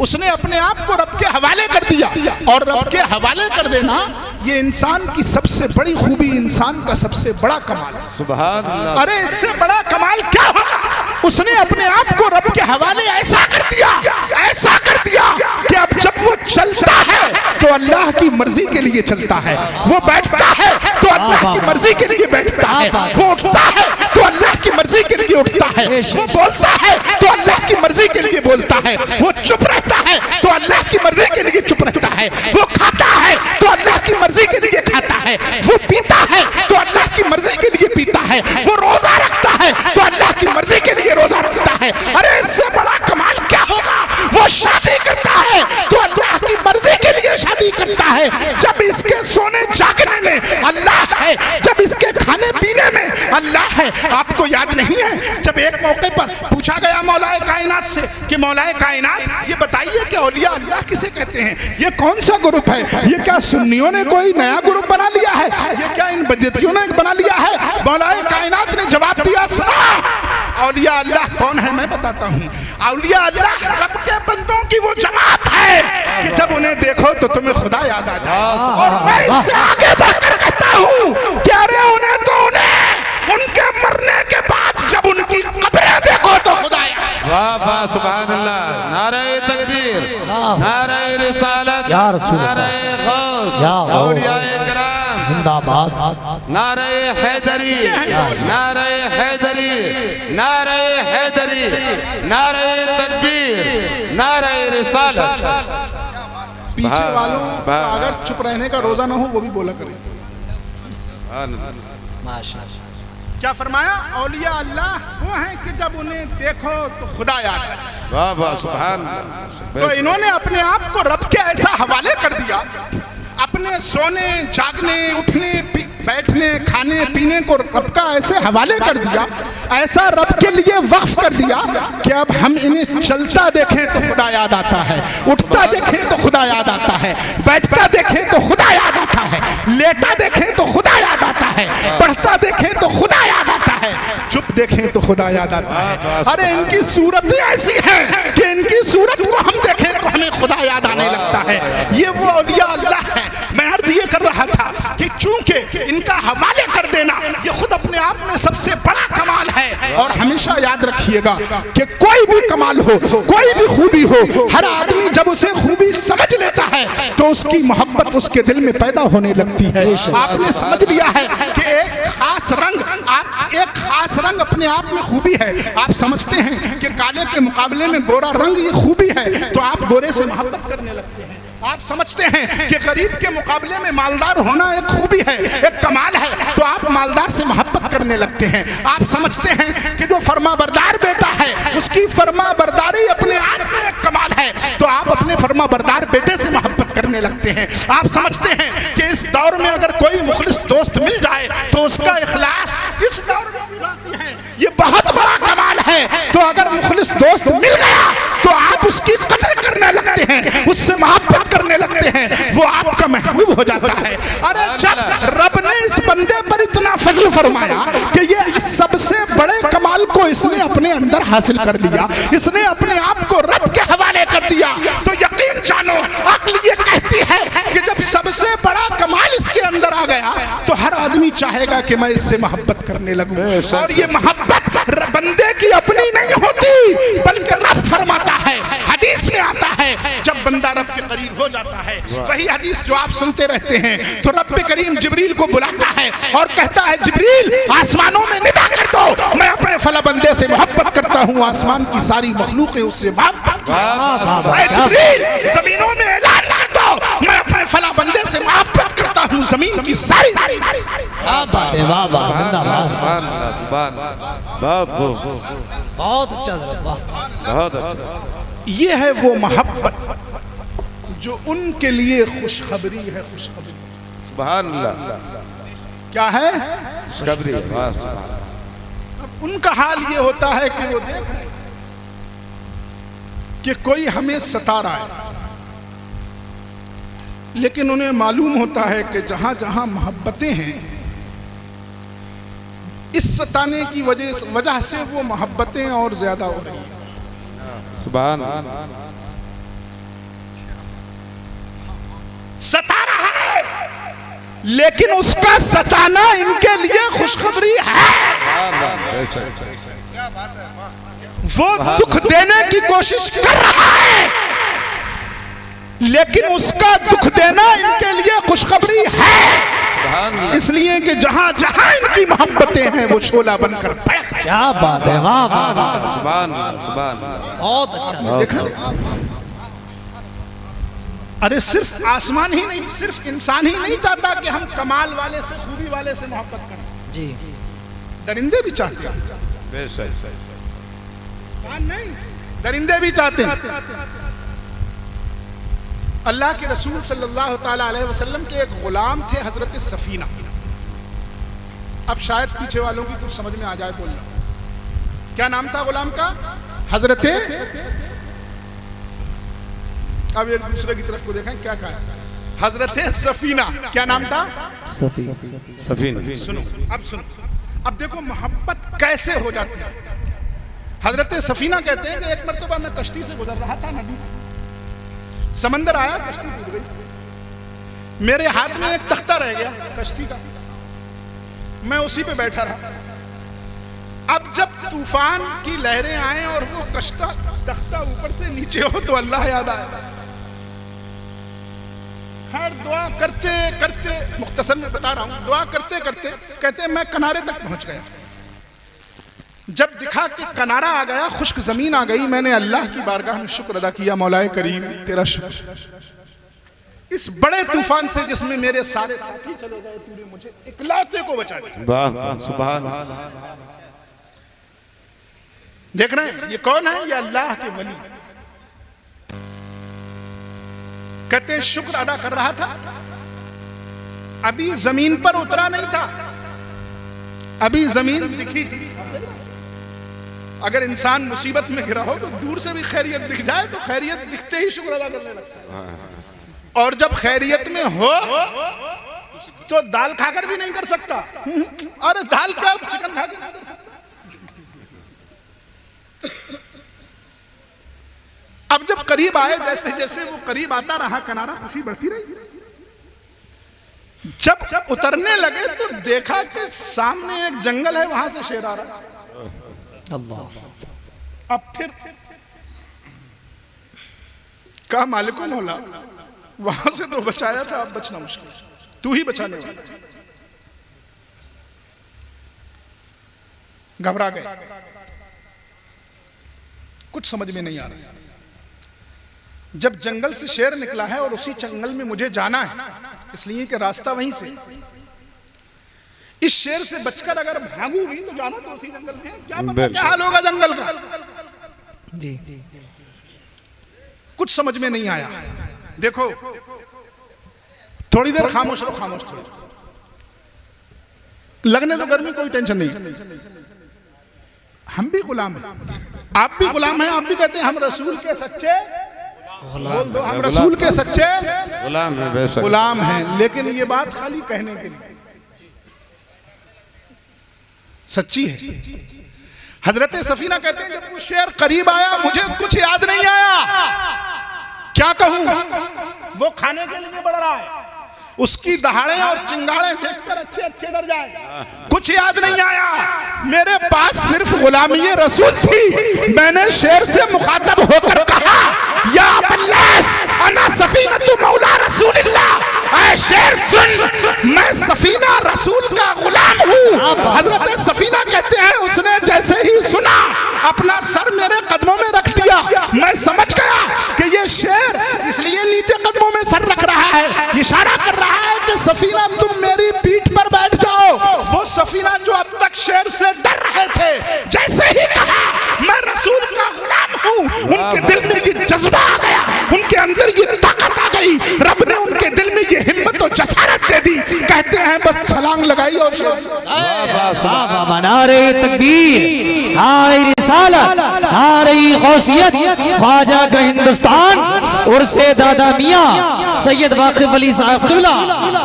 उसने अपने आप को रब के हवाले कर दिया। और रब के हवाले कर देना ये इंसान की सबसे बड़ी खूबी, इंसान का सबसे बड़ा कमाल। सुभान अल्लाह। अरे इससे बड़ा कमाल क्या होगा? उसने अपने आप को रब के हवाले ऐसा कर दिया कि अब जब वो चलता है तो अल्लाह की मर्जी के लिए चलता है, वो बैठता है तो अल्लाह की मर्जी के लिए बैठता है, वो उठता है तो अल्लाह की मर्जी के लिए उठता है, वो बोलता है तो अल्लाह की मर्जी के लिए बोलता है, वो चुप रहता है तो अल्लाह की मर्जी के लिए चुप रहता है, वो खाता है तो अल्लाह की मर्जी के लिए खाता है, वो पीता है तो अल्लाह की मर्जी के लिए पीता है, वो रोजा रखता है तो अल्लाह की मर्जी के लिए रोजा रखता है। अरे इससे बड़ा कमाल क्या होगा? वो शादी करता है तो अल्लाह की मर्जी के लिए शादी करता है। जब इसके सोने जागने में अल्लाह है, जब इसके खाने पीने में अल्लाह है। आपको याद नहीं है जब एक मौके पर पूछा गया मौलाए कायनात से कि मौलाए कायनात ये बताइए कि औलिया अल्लाह किसे कहते हैं? ये कौन सा ग्रुप है? ये क्या सुन्नियों ने कोई नया ग्रुप बना लिया है? ये क्या इन बदअतियों ने बना लिया है? मौलाए कायनात ने जवाब दिया, सुना औलिया अल्लाह कौन है मैं बताता हूँ। औलिया अल्लाह रब के बंदों की वो जमात है कि जब उन्हें देखो तो तुम्हें खुदा याद आ जाए। और मैं इससे आगे बढ़कर कहता हूँ कि अरे उन्हें उनके मरने के बाद जब उनकी कब्रें देखो तो खुदा याद। वाह वाह सुभान अल्लाह। नारे तकबीर, नारे रिसालत, नारे गौस, औलियाए किराम जिंदाबाद, नारे हैदरी, नारे हैदरी, नारे हैदरी, नारे तकबीर, नारे रिसालत। पीछे वालों का अगर चुप रहने का रोजा ना हो वो भी बोला करें। माशाअल्लाह। क्या फरमाया? औलिया अल्लाह वो हैं कि जब उन्हें देखो तो खुदा याद आ जाए। वाह वाह सुभान। तो इन्होंने अपने आप को रब के ऐसा हवाले कर दिया, अपने सोने जागने उठने बैठने खाने पीने को रब का ऐसे हवाले कर दिया, ऐसा रब के लिए वक्फ कर दिया कि अब हम इन्हें चलता देखें तो खुदा याद आता है, उठता देखें तो खुदा याद आता है, बैठता देखें तो खुदा याद आता है, लेटा देखें तो खुदा याद आता है, पढ़ता देखें तो खुदा याद आता है, चुप देखें तो खुदा याद आता है। अरे इनकी सूरत ऐसी है कि इनकी सूरत को हम देखें तो हमें खुदा याद आने लगता है। ये वो औलिया अल्लाह है। मैं अर्ज ये कर रहा था कि चूंकि इनका हवाले कर देना ये खुद अपने आप में सबसे बड़ा कमाल है। और हमेशा याद रखिएगा कि कोई भी कमाल हो, कोई भी खूबी हो, हर आदमी जब उसे खूबी समझ लेता है तो उसकी मोहब्बत उसके दिल में पैदा होने लगती है। आपने समझ लिया है कि एक खास रंग अपने आप में खूबी है। आप समझते हैं कि काले के मुकाबले में गोरा रंग ये खूबी है तो आप गोरे से मोहब्बत करने लगते हैं। आप समझते हैं कि गरीब के मुकाबले में मालदार होना एक खूबी है, एक कमाल है, तो आप मालदार से मोहब्बत करने लगते हैं। आप समझते हैं कि जो फर्माबरदार बेटा है उसकी फर्माबरदारी अपने आप में एक कमाल है, तो आप अपने फर्माबरदार बेटे से मोहब्बत करने लगते हैं। आप समझते हैं कि इस दौर में अगर कोई मुखलिस दोस्त मिल जाए तो उसका इखलास इस दौर में है, ये बहुत बड़ा कमाल है। तो अगर मुखलिस दोस्त मिल गया तो आप उसकी कदर करने लगते हैं, उससे मोहब्बत करने लगते हैं, वो आपका महबूब हो जाता है। अरे जब रब ने इस बंदे पर इतना फजल फरमाया कि ये सबसे बड़े कमाल को इसने अपने अंदर हासिल कर लिया, इसने अपने आप को रब के हवाले कर दिया, तो यकीन जानो अक्ल ये कहती है कि जब सबसे बड़ा कमाल इसके अंदर आ गया तो हर आदमी चाहेगा कि मैं इससे मोहब्बत करने लगूं। और ये मोहब्बत बंदे की अपनी नहीं होती बल्कि रब फरमाता है। हदीस में आता है जब बंदा रब के करीब हो जाता है, वही हदीस जो आप सुनते रहते हैं, तो रब करीम जिब्रील को बुलाता है और कहता है जिब्रील आसमानों में निदा कर दो, मैं अपने फला बंदे से मोहब्बत करता हूँ, आसमान की सारी मखलूक है उससे मोहब्बत। जिब्रील जमीनों में ऐलान कर दो, मैं अपने फला बंदे से मोहब्बत करता हूँ, जमीन की सारी बहुत अच्छा, बहुत अच्छा। ये है वो मोहब्बत जो उनके लिए खुशखबरी है। खुशखबरी सुभान अल्लाह। क्या है? खुशखबरी। अब उनका हाल ये होता है कि वो देख रहे कि कोई हमें सता रहा है, लेकिन उन्हें मालूम होता है कि जहां जहां मोहब्बतें हैं इस सताने की वजह से वो मोहब्बतें और ज्यादा हो रही हैं। सुभान सता रहा है, लेकिन उसका सताना इनके लिए खुशखबरी है। वो दुख देने की कोशिश कर रहा है, लेकिन उसका दुख देना इनके लिए खुशखबरी है। इसलिए कि जहां जहां इनकी मोहब्बतें हैं वो शोला बनकर भड़क। क्या बात है, वाह वाह वाह, सुभान सुभान, बहुत अच्छा। देखा, अरे सिर्फ आसमान ही नहीं, सिर्फ इंसान ही नहीं चाहता कि हम कमाल वाले से, खूबी वाले से मोहब्बत करें जी। दरिंदे भी चाहते हैं, इंसान नहीं, दरिंदे भी चाहते हैं। अल्लाह के रसूल सल्लल्लाहु ताला अलैहि वसल्लम के एक गुलाम थे हजरत सफीना। अब शायद पीछे वालों की कुछ समझ में आ जाए बोलना। क्या नाम था गुलाम का? हजरत, अब एक दूसरे की तरफ को देखें, क्या कहा? हजरत सफीना। क्या नाम था? सफीना। सुनो, अब सुनो, अब देखो मोहब्बत कैसे हो जाती है। हजरत सफीना कहते हैं कि एक मर्तबा मैं कश्ती से गुजर रहा था, नदी से, समंदर आया, कश्ती टूट गई, मेरे हाथ में एक तख्ता रह गया कश्ती का, मैं उसी पे बैठा रहा। अब जब तूफान की लहरें आए और वो तख्ता ऊपर से नीचे हो तो अल्लाह याद आया। खैर दुआ करते करते, मुख्तसर में बता रहा हूं, दुआ करते करते कहते मैं किनारे तक पहुंच गया। जब दिखा कि किनारा आ गया, खुश्क जमीन आ गई, मैंने अल्लाह की बारगाह में शुक्र अदा किया, मौलाए करीम तेरा शुक्र, इस बड़े तूफान से जिसमें मेरे सारे साथी चले गए, तूने मुझे इकलौते को बचा दिया। वाह सुभान। देख रहे हैं ये कौन है? ये अल्लाह के वली। कहते हैं शुक्र अदा कर रहा था, अभी जमीन पर उतरा नहीं था, अभी जमीन दिखी थी। अगर इंसान मुसीबत में घिरा हो तो दूर से भी खैरियत दिख जाए तो खैरियत दिखते ही शुक्र अदा करने लगता है, और जब खैरियत में हो तो दाल खाकर भी नहीं कर सकता। अरे दाल क्या, चिकन खाकर नहीं कर सकता। अब जब करीब आए, जैसे जैसे वो करीब आता रहा किनारा, खुशी बढ़ती रही। जब उतरने लगे तो देखा कि सामने एक जंगल है, वहां से शेर आ रहा। अल्लाह। अब फिर कहा मालिक मौला, वहां से तो बचाया था, अब बचना मुश्किल, तू ही बचाने वाला। घबरा गए, कुछ समझ में नहीं आ रहा। जब जंगल से शेर निकला है और उसी जंगल में मुझे जाना है, इसलिए कि रास्ता वहीं से, इस शेर से बचकर अगर भागूंगी तो जाना तो उसी जंगल में है, क्या पता क्या हाल होगा जंगल का। जी। कुछ समझ में नहीं आया। देखो थोड़ी देर खामोश रहो, खामोश थोड़ी, लगने तो गर्मी, कोई टेंशन नहीं। हम भी गुलाम हैं, आप भी गुलाम हैं। आप भी कहते हैं हम रसूल के सच्चे बोल दो, हम रसूल के सच्चे गुलाम हैं, गुलाम हैं। लेकिन ये बात खाली कहने के लिए सच्ची है। हजरत सफीना कहते हैं जब वो शेर करीब आया, मुझे कुछ याद नहीं आया, क्या कहूं, वो खाने के लिए बढ़ रहा है, उसकी दहाड़े और चिंगाड़े देखकर अच्छे अच्छे डर जाए, कुछ याद नहीं आया। मेरे पास सिर्फ गुलामी रसूल थी। मैंने शेर से मुखातब होकर कहा, या अब्बास अना सफीनतु मौला रसूलिल्लाह, ऐ शेर सुन, मैं सफीना रसूल का गुलाम हूँ। हजरत सफीना कहते हैं उसने जैसे ही सुना, अपना सर मेरे कदमों में रख दिया। मैं समझ गया कि ये शेर इसलिए नीचे कदमों में सर रख रहा है, इशारा कर रहा है कि सफीना तुम मेरी पीठ पर बैठ जाओ। वो सफीना जो अब तक शेर से डर रहे थे, जैसे ही कहा मैं रसूल का गुलाम हूँ, उनके दिल में ये जज्बा आ गया, उनके अंदर ये ताकत आ गई। रब ने उनके दिल में ये हिम्मत और जसारत दे दी। कहते हैं बस छलांग लगाई और नारे तकबीर, नारे रिसालत, नारे गौसियत, ख्वाजा का हिंदुस्तान, उर्से दादा मियां सैयद वाकिफ अली साहब क़िबला,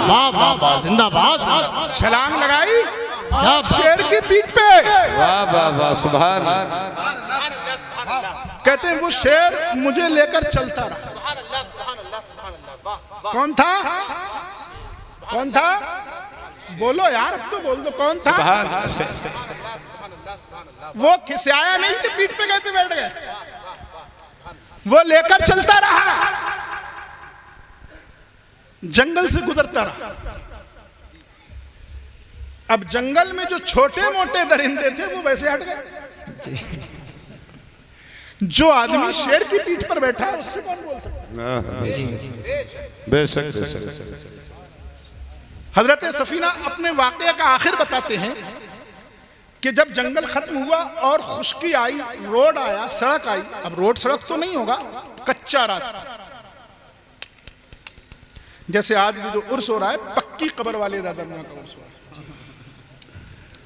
वाह वाह वाह, जिंदाबाद। छलांग लगाई और शेर की पीठ पे। वाह वाह वाह सुभान। कहते हैं वो शेर मुझे लेकर चलता रहा। कौन था? कौन था? बोलो यार, अब तो बोल दो, कौन था? वो खिसियाया नहीं कि पीठ पे कैसे बैठ गए, वो लेकर चलता रहा, जंगल से गुजरता रहा। अब जंगल में जो छोटे मोटे दरिंदे थे वो वैसे हट गए। जो आदमी शेर की पीठ पर बैठा है उससे कौन बोल सकता है? बेशक। हजरत सफीना अपने वाकये का आखिर बताते हैं कि जब जंगल खत्म हुआ और खुश्की आई, रोड आया, सड़क आई। अब रोड सड़क तो नहीं होगा, कच्चा रास्ता। जैसे आज भी जो उर्स हो रहा है, पक्की कब्र वाले दादा मियां का उर्स हो रहा है।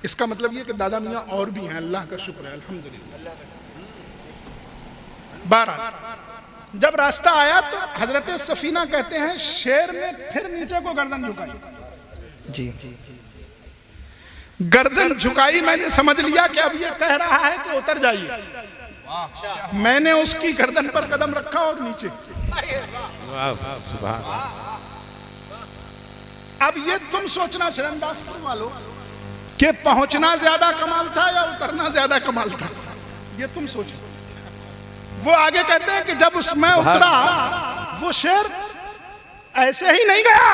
इसका मतलब ये कि दादा मियां और भी हैं, अल्लाह का शुक्र है, अल्हम्दुलिल्लाह। 12 जब रास्ता आया तो हजरत सफीना कहते हैं शेर ने फिर नीचे को गर्दन झुकाई। जी गर्दन झुकाई, मैंने समझ लिया कि अब ये कह रहा है कि उतर जाइए। मैंने उसकी गर्दन पर कदम रखा और नीचे। अब ये तुम सोचना शर्मदार वालों कि पहुंचना ज्यादा कमाल था या उतरना ज्यादा कमाल था, ये तुम सोचो। वो आगे कहते हैं कि जब उसमें उतरा वो शेर ऐसे ही नहीं गया,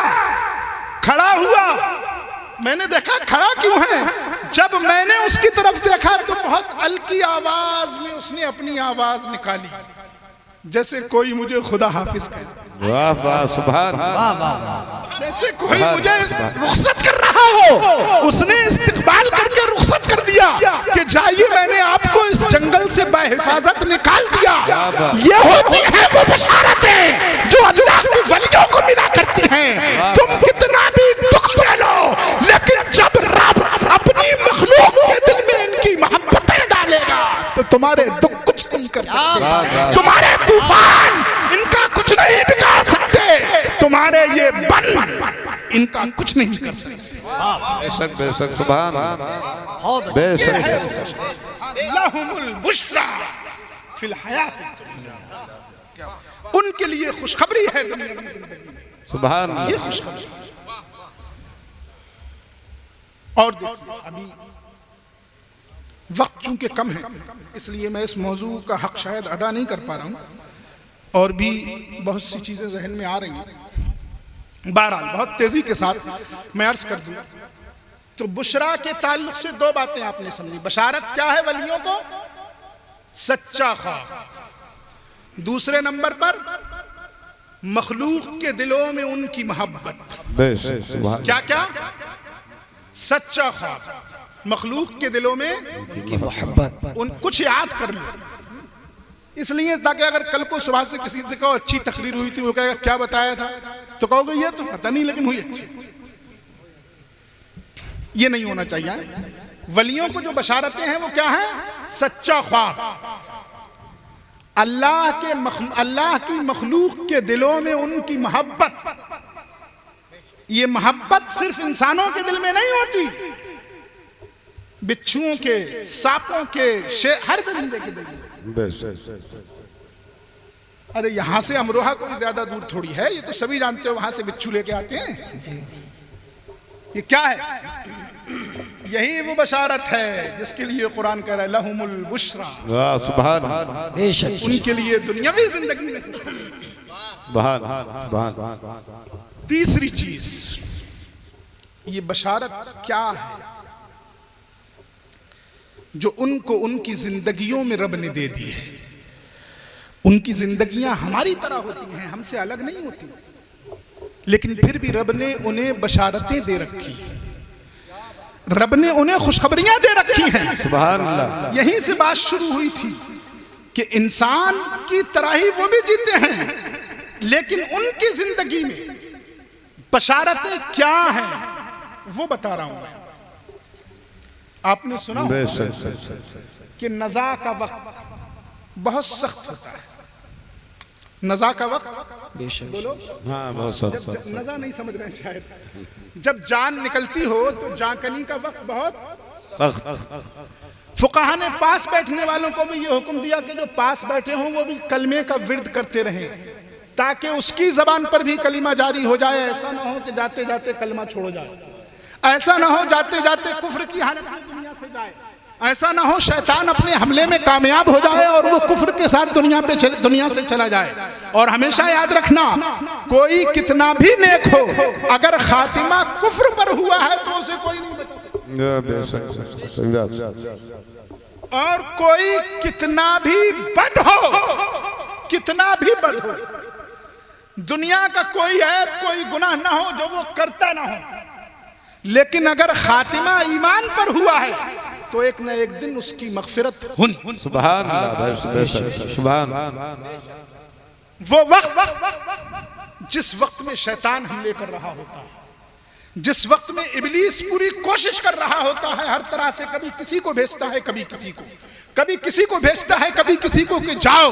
खड़ा हुआ। मैंने देखा खड़ा क्यों है। जब मैंने उसकी तरफ देखा तो बहुत हल्की आवाज में उसने अपनी आवाज निकाली, जैसे कोई मुझे खुदा हाफिज कहे। वाह वाह सुभान। जैसे कोई मुझे रुखसत कर रहा हो। उसने इस्तिकबाल करके रुखसत कर दिया कि जाइए, मैंने आपको इस जंगल से बाहिफाजत निकाल दिया। ये होती है वो बशारतें जो अल्लाह के वलियों को मिला करती हैं। तुम कितना भी दुख दे लो, लेकिन जब रब अपनी मखलूक के दिल में इनकी मोहब्बतें डालेगा तो तुम्हारे दुख कुछ नहीं कर सकते, तुम्हारे तूफान इनका कुछ नहीं बिगाड़ सकते, तुम्हारे ये बन इनका कुछ नहीं कर सकते। बेशक बेशक सुभान। बेशक। लहुमुल बुश्रा फिल हयात दुनिया, उनके लिए खुशखबरी है दुनिया की जिंदगी में। सुभान। ये खुशखबरी। और देखिए अभी वक्त चूंकि कम है इसलिए मैं इस मौजू का हक शायद अदा नहीं कर पा रहा हूं, और भी बहुत सी चीजें जहन में आ रही हैं। बहरहाल बहुत तेजी के साथ मैं अर्ज कर दूं तो बुशरा के ताल्लुक से दो बातें आपने समझी। बशारत क्या है वलियों को? सच्चा ख्वाब। दूसरे नंबर पर मखलूक के दिलों में उनकी मोहब्बत। क्या क्या? सच्चा ख्वाब, मखलूक के दिलों में उनकी मोहब्बत। उन कुछ याद कर लो, इसलिए ताकि अगर कल को सुबह से किसी से कहो अच्छी तकरीर हुई थी, वो कहेगा क्या बताया था, तो कहोगे ये तो पता नहीं लेकिन हुई अच्छी। ये नहीं होना चाहिए। वलियों को जो बशारतें हैं वो क्या है? सच्चा ख्वाब। अल्लाह की मखलूक के दिलों में उनकी मोहब्बत। ये मोहब्बत सिर्फ इंसानों के दिल में नहीं होती, बिच्छुओं के, सांपों के, हर दरिंदे के दिल में। अरे यहां से अमरोहा कोई ज्यादा दूर थोड़ी है, ये तो सभी जानते हो, वहां से बिच्छू लेके आते हैं। ये क्या है? यही वो बशारत है जिसके लिए कुरान कह रहा है लहुमुल बुश्रा। सुभान। उनके लिए दुनियावी जिंदगी में। तीसरी चीज, ये बशारत क्या है जो उनको उनकी जिंदगियों में रब ने दे दी है। उनकी जिंदगियां हमारी तरह होती हैं, हमसे अलग नहीं होती, लेकिन फिर भी रब ने उन्हें बशारतें दे रखी, रब ने उन्हें खुशखबरियां दे रखी हैं। सुभान अल्लाह। यहीं से बात शुरू हुई थी कि इंसान की तरह ही वो भी जीते हैं, लेकिन उनकी जिंदगी में बशारतें क्या हैं वो बता रहा हूं मैं। आपने सुना कि नज़ा का वक्त बहुत सख्त होता है, नज़ा का वक्त, बेशक बोलो हाँ बहुत सब नज़ा नहीं समझ रहे हैं शायद, जब जान निकलती हो तो जाकनी का वक्त बहुत सख्त। फुकाहा ने पास बैठने वालों को भी ये हुक्म दिया कि जो पास बैठे हों वो भी कलमे का विर्द करते रहें ताकि उसकी जबान पर भी कलीमा जारी हो जाए। ऐसा ना हो कि जाते जाते कलमा छोड़ जाए, ऐसा ना हो जाते जाते कुफ्र की हालत में दुनिया से जाए, ऐसा ना हो शैतान अपने हमले में कामयाब हो जाए और वो कुफ्र के साथ दुनिया से चला जाए। और हमेशा याद रखना, कोई कितना भी नेक हो, अगर खातिमा कुफ्र पर हुआ है तो उसे कोई नहीं बचा सकता। और कोई कितना भी बद हो, कितना भी बद हो, दुनिया का कोई ऐब कोई गुनाह ना हो जो वो करता ना हो, लेकिन अगर खातिमा ईमान पर हुआ है तो एक न एक दिन उसकी मगफिरत होनी। सुभान अल्लाह, सुभान। वो वक्त जिस वक्त में शैतान हमले कर रहा होता है, जिस वक्त में इब्लीस पूरी कोशिश कर रहा होता है हर तरह से, कभी किसी को भेजता है, कभी किसी को, कभी किसी को भेजता है, कभी किसी को कि जाओ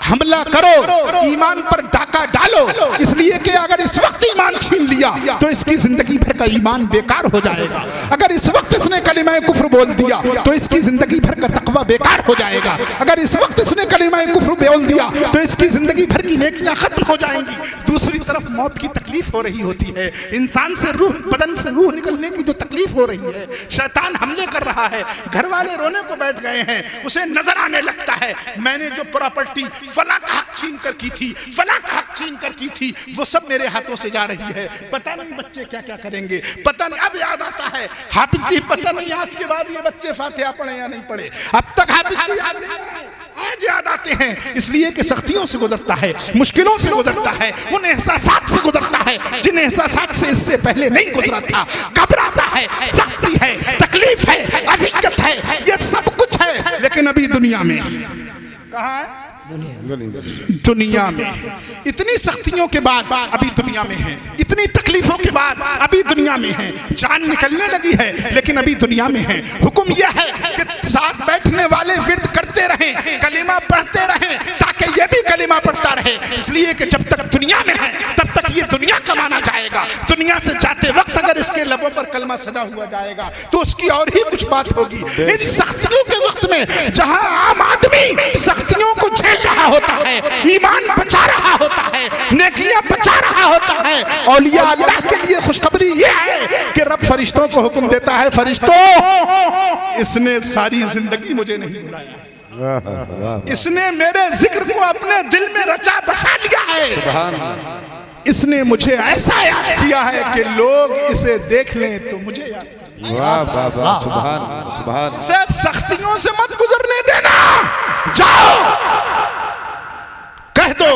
हमला करो, ईमान पर डाका डालो, इसलिए कि अगर इस वक्त ईमान छीन लिया तो इसकी जिंदगी भर का ईमान बेकार हो जाएगा। अगर इस वक्त इसने कलिमा कुफ्र बोल दिया तो इसकी जिंदगी भर का तकवा बेकार हो जाएगा। अगर इस वक्त इसने कलिमा कुफ्र बोल दिया तो इसकी जिंदगी भर की नेकियां खत्म हो जाएंगी। दूसरी तरफ मौत की तकलीफ हो रही होती है, इंसान से रूह, बदन से रूह निकलने की जो तकलीफ हो रही है, शैतान हमले कर रहा है, घर वाले रोने को बैठ गए हैं, उसे नजर आने लगता है मैंने जो प्रॉपर्टी फला का हक छीन कर की थी, फला का हक छीन कर की थी, वो सब मेरे हाथों से जा रही है, पता नहीं बच्चे क्या क्या करेंगे, पता नहीं। अब याद आता है हाफिज जी, पता नहीं आज के बाद ये बच्चे फातिहा पढ़े या नहीं पढ़े, अब तक हाफिज जी याद नहीं आए, आज याद आते हैं, इसलिए कि सख्तियों से गुजरता है, मुश्किलों से गुजरता है, उन एहसासात से गुजरता है जिन एहसासात से इससे पहले नहीं गुजरा था। घबराता है, सख्ती है, तकलीफ है, अज़ियत है, ये सब कुछ है, लेकिन अभी दुनिया में कहाँ है? दुनिया में इतनी सख्तियों के बाद अभी दुनिया में है, इतनी तकलीफों के बाद अभी दुनिया में है, जान निकलने लगी है लेकिन अभी दुनिया में है। हुक्म यह है कि साथ बैठने वाले विर्द करते रहें, कलिमा पढ़ते रहें, ताकि ये भी कलिमा पढ़ता रहे, इसलिए कि जब तक दुनिया में है तब तक ये दुनिया कमाना जाएगा। दुनिया से जाते वक्त अगर इसके लबों पर कलमा सजा हुआ जाएगा तो उसकी और ही कुछ बात होगी। इन सख्तियों के वक्त में जहां आम आदमी सख्तियों को झेल रहा होता है, ईमान बचा रहा होता है, नेकियां बचा रहा होता है, औलिया अल्लाह के लिए खुशखबरी यह है कि रब फरिश्तों को हुक्म देता है, फरिश्तों इसने सारी जिंदगी मुझे नहीं बुलाया, इसने मेरे जिक्र को अपने दिल में रचा बसा लिया है, इसने मुझे ऐसा याद किया है कि लोग इसे देख लें तो मुझे याद। वाह वाह वाह, सुभान सुभान। से सख्तियों से मत गुजरने देना, जाओ कह दो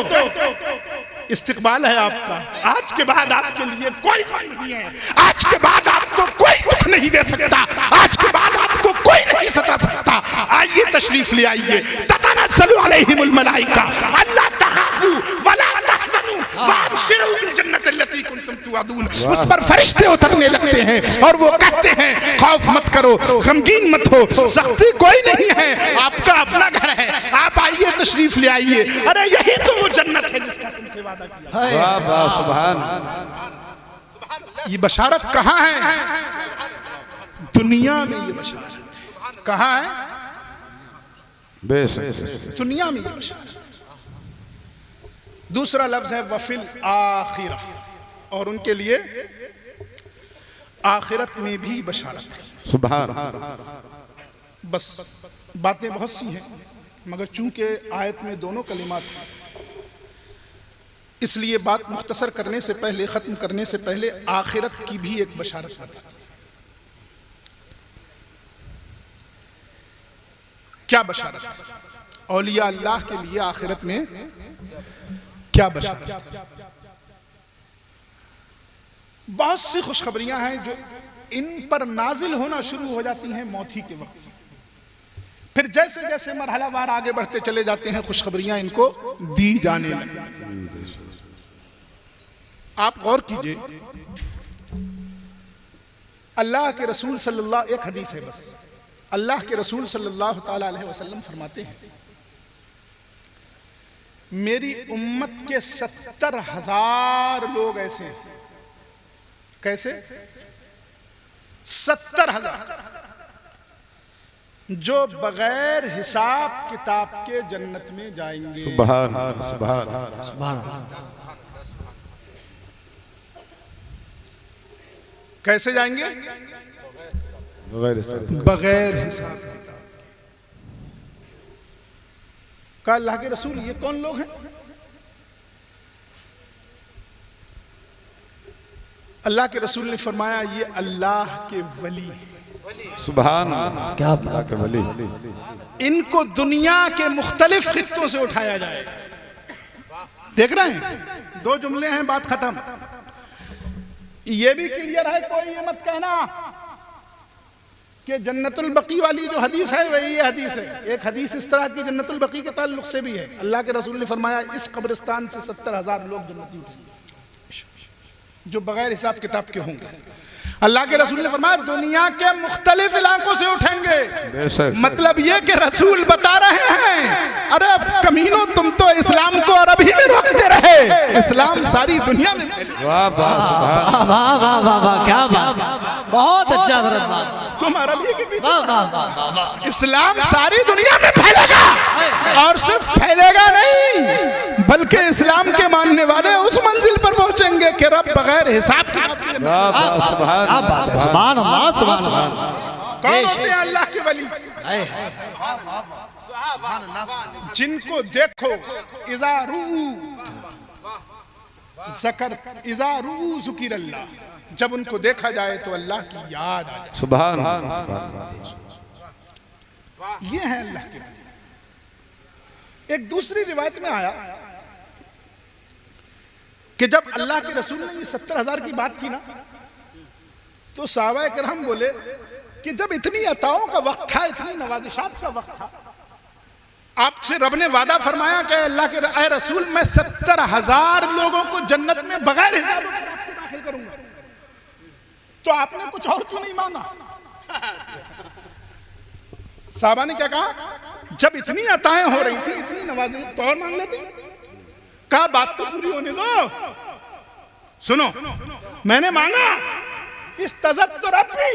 इस्तिकबाल है आपका, आज के बाद आपके लिए कोई गम नहीं है, आज के बाद आपको कोई दुख नहीं दे सकता, आज के बाद आपको कोई नहीं सता सकता। आइए तशरीफ ले आइए, ततनज़्ज़लु अलैहिमुल मलाइका अल्ला तख़ाफू वला तहज़नू वअबशिरू बिल जन्नति अल्लती कुंतुम तुअदून। उस पर फरिश्ते उतरने लगते हैं और वो कहते हैं खौफ मत करो, गमगीन मत हो, सख्ती कोई नहीं है, आपका अपना घर है, आप आइए तशरीफ ले आइए। अरे यही तो वो जन्नत है जिसका तुमसे वादा किया। वाह वाह, सुभान। ये बशारत कहाँ है? दुनिया में ये बशारत कहाँ है? बेशक दुनिया में ये बशारत। दूसरा लफ्ज है वफिल आखिरा, और उनके लिए आखिरत में भी बशारत है। सुभान। बस बातें बहुत सी हैं, मगर चूंकि आयत में दोनों कलिमात हैं, इसलिए बात मुख्तसर करने से पहले, ख़त्म करने से पहले आखिरत की भी एक बशारत आती है। क्या बशारत है? औलिया अल्लाह के लिए आखिरत में क्या बशारत? बहुत सी खुशखबरियां हैं जो इन पर नाजिल होना शुरू हो जाती हैं मौत ही के वक्त से, फिर जैसे जैसे मरहलावार आगे बढ़ते चले जाते हैं खुशखबरियां इनको दी जाने लगती। आप गौर कीजिए, अल्लाह के रसूल सल्लल्लाहु, एक हदीस है बस, अल्लाह के रसूल सल्लल्लाहु ताला अलैहि वसल्लम फरमाते हैं मेरी उम्मत के 70,000 लोग ऐसे हैं। कैसे? 70,000 जो बगैर हिसाब किताब के जन्नत में जाएंगे। सुभान अल्लाह, सुभान अल्लाह, सुभान अल्लाह। कैसे जाएंगे? बगैर हिसाब। बगैर हिसाब किताब के। कहा अल्लाह के रसूल ये कौन लोग हैं? अल्लाह के रसूल ने फरमाया ये अल्लाह के वली हैं। सुभान अल्लाह, क्या अल्लाह के वली। इनको दुनिया के मुख्तलिफ खित्तों से उठाया जाएगा। देख रहे हैं, 2 जुमले हैं, बात खत्म। ये भी क्लियर है, कोई ये मत कहना कि जन्नतुल बकी वाली जो हदीस है वही ये हदीस है। एक हदीस इस तरह की जन्नतुल बकी के ताल्लुक से भी है। अल्लाह के रसूल ने फरमाया इस कब्रिस्तान से 70,000 लोग जन्नती उठेंगे जो बगैर हिसाब किताब के होंगे। अल्लाह के रसूल ने फरमाया दुनिया के मुख्तलिफ इलाकों से उठेंगे। मतलब ये कि रसूल बता रहे हैं अरे कमीनों तुम तो इस्लाम को अरब ही में रोकते रहे, इस्लाम सारी दुनिया में फैले। वाह वाह, सुभान वाह वाह वाह वाह, क्या बात, बहुत अच्छा हज़रत बात। तुम अरबी के पीछे, वाह वाह वाह वाह। इस्लाम सारी दुनिया में फैलेगा और सिर्फ फैलेगा नहीं बल्कि इस्लाम के मानने वाले उस मंजिल पर पहुंचेंगे कि रब बगैर हिसाब किताब के वाह वाह, सुभान अल्लाह, सुभान अल्लाह, सुभान अल्लाह। कौन होते हैं अल्लाह के वली? जिनको देखो इज़ारू ज़कर इज़ारू ज़ुकिर अल्लाह, जब उनको देखा जाए तो अल्लाह की याद आ जाए। सुभान अल्लाह। ये है अल्लाह के वली। एक दूसरी रिवायत में आया कि जब अल्लाह के रसूल ने ये 70,000 की बात की ना तो सहाबाए किराम बोले कि जब इतनी अताओं का वक्त था, इतनी नवाजिशात का वक्त था, आपसे रब ने वादा फरमाया कि अल्लाह के ऐ रसूल मैं 70,000 लोगों को जन्नत में बगैर हिसाब किताब के दाखिल करूंगा, तो आपने कुछ और क्यों नहीं मांगा? साहबा ने क्या कहा? जब इतनी अताएं हो रही थी, इतनी नवाजी, तो और मांग लेते। कहा बात तो पूरी होने दो। सुनो, मैंने मांगा इस तज़त तो रब्बी,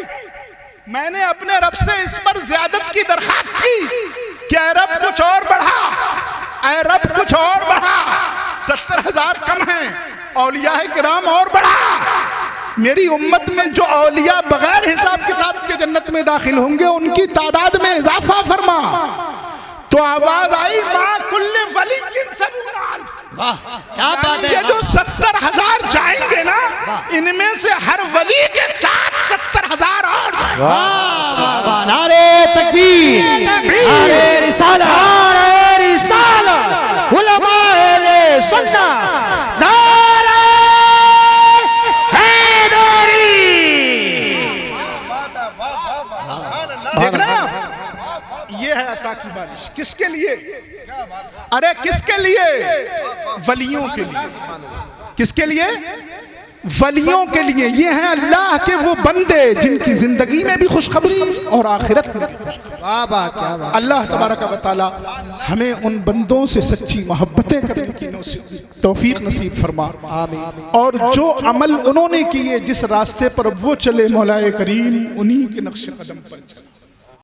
मैंने अपने रब से इस पर ज़ियादत की दरखास्त की कि ऐ रब कुछ और बढ़ा, ऐ रब कुछ और बढ़ा। 70,000 कम हैं, औलिया किराम और बढ़ा। मेरी उम्मत में जो औलिया बगैर हिसाब किताब के जन्नत में दाखिल होंगे उनकी तादाद में इजाफा फरमा। तो आवाज आई माँ कुल्ले वली किन सबूना अल्फ। वाह क्या बात है। ये जो 70,000 जाएंगे ना, इनमें से हर वली के साथ 70,000 और जाएंगे। वाह वाह वाह, नारे तकबीर, नारे रिसालत, नारे रिसालत, उलमाए सुन्नत, नारे हैदरी। देख रहे हैं आप? ये है अता की बारिश। किसके लिए? अरे किसके लिए? वलियों के लिए। किसके लिए? वलियों के लिए। ये हैं अल्लाह के वो बंदे जिनकी जिंदगी में भी खुशखबरी और आखिरत में भी खुशखबरी। अल्लाह तबारक व तआला हमें उन बंदों से सच्ची मोहब्बतें करने की तौफीक नसीब फरमा। और जो अमल उन्होंने किए, जिस रास्ते पर वो चले, मौलाए करीम उन्हीं के नक्शे कदम पर चला।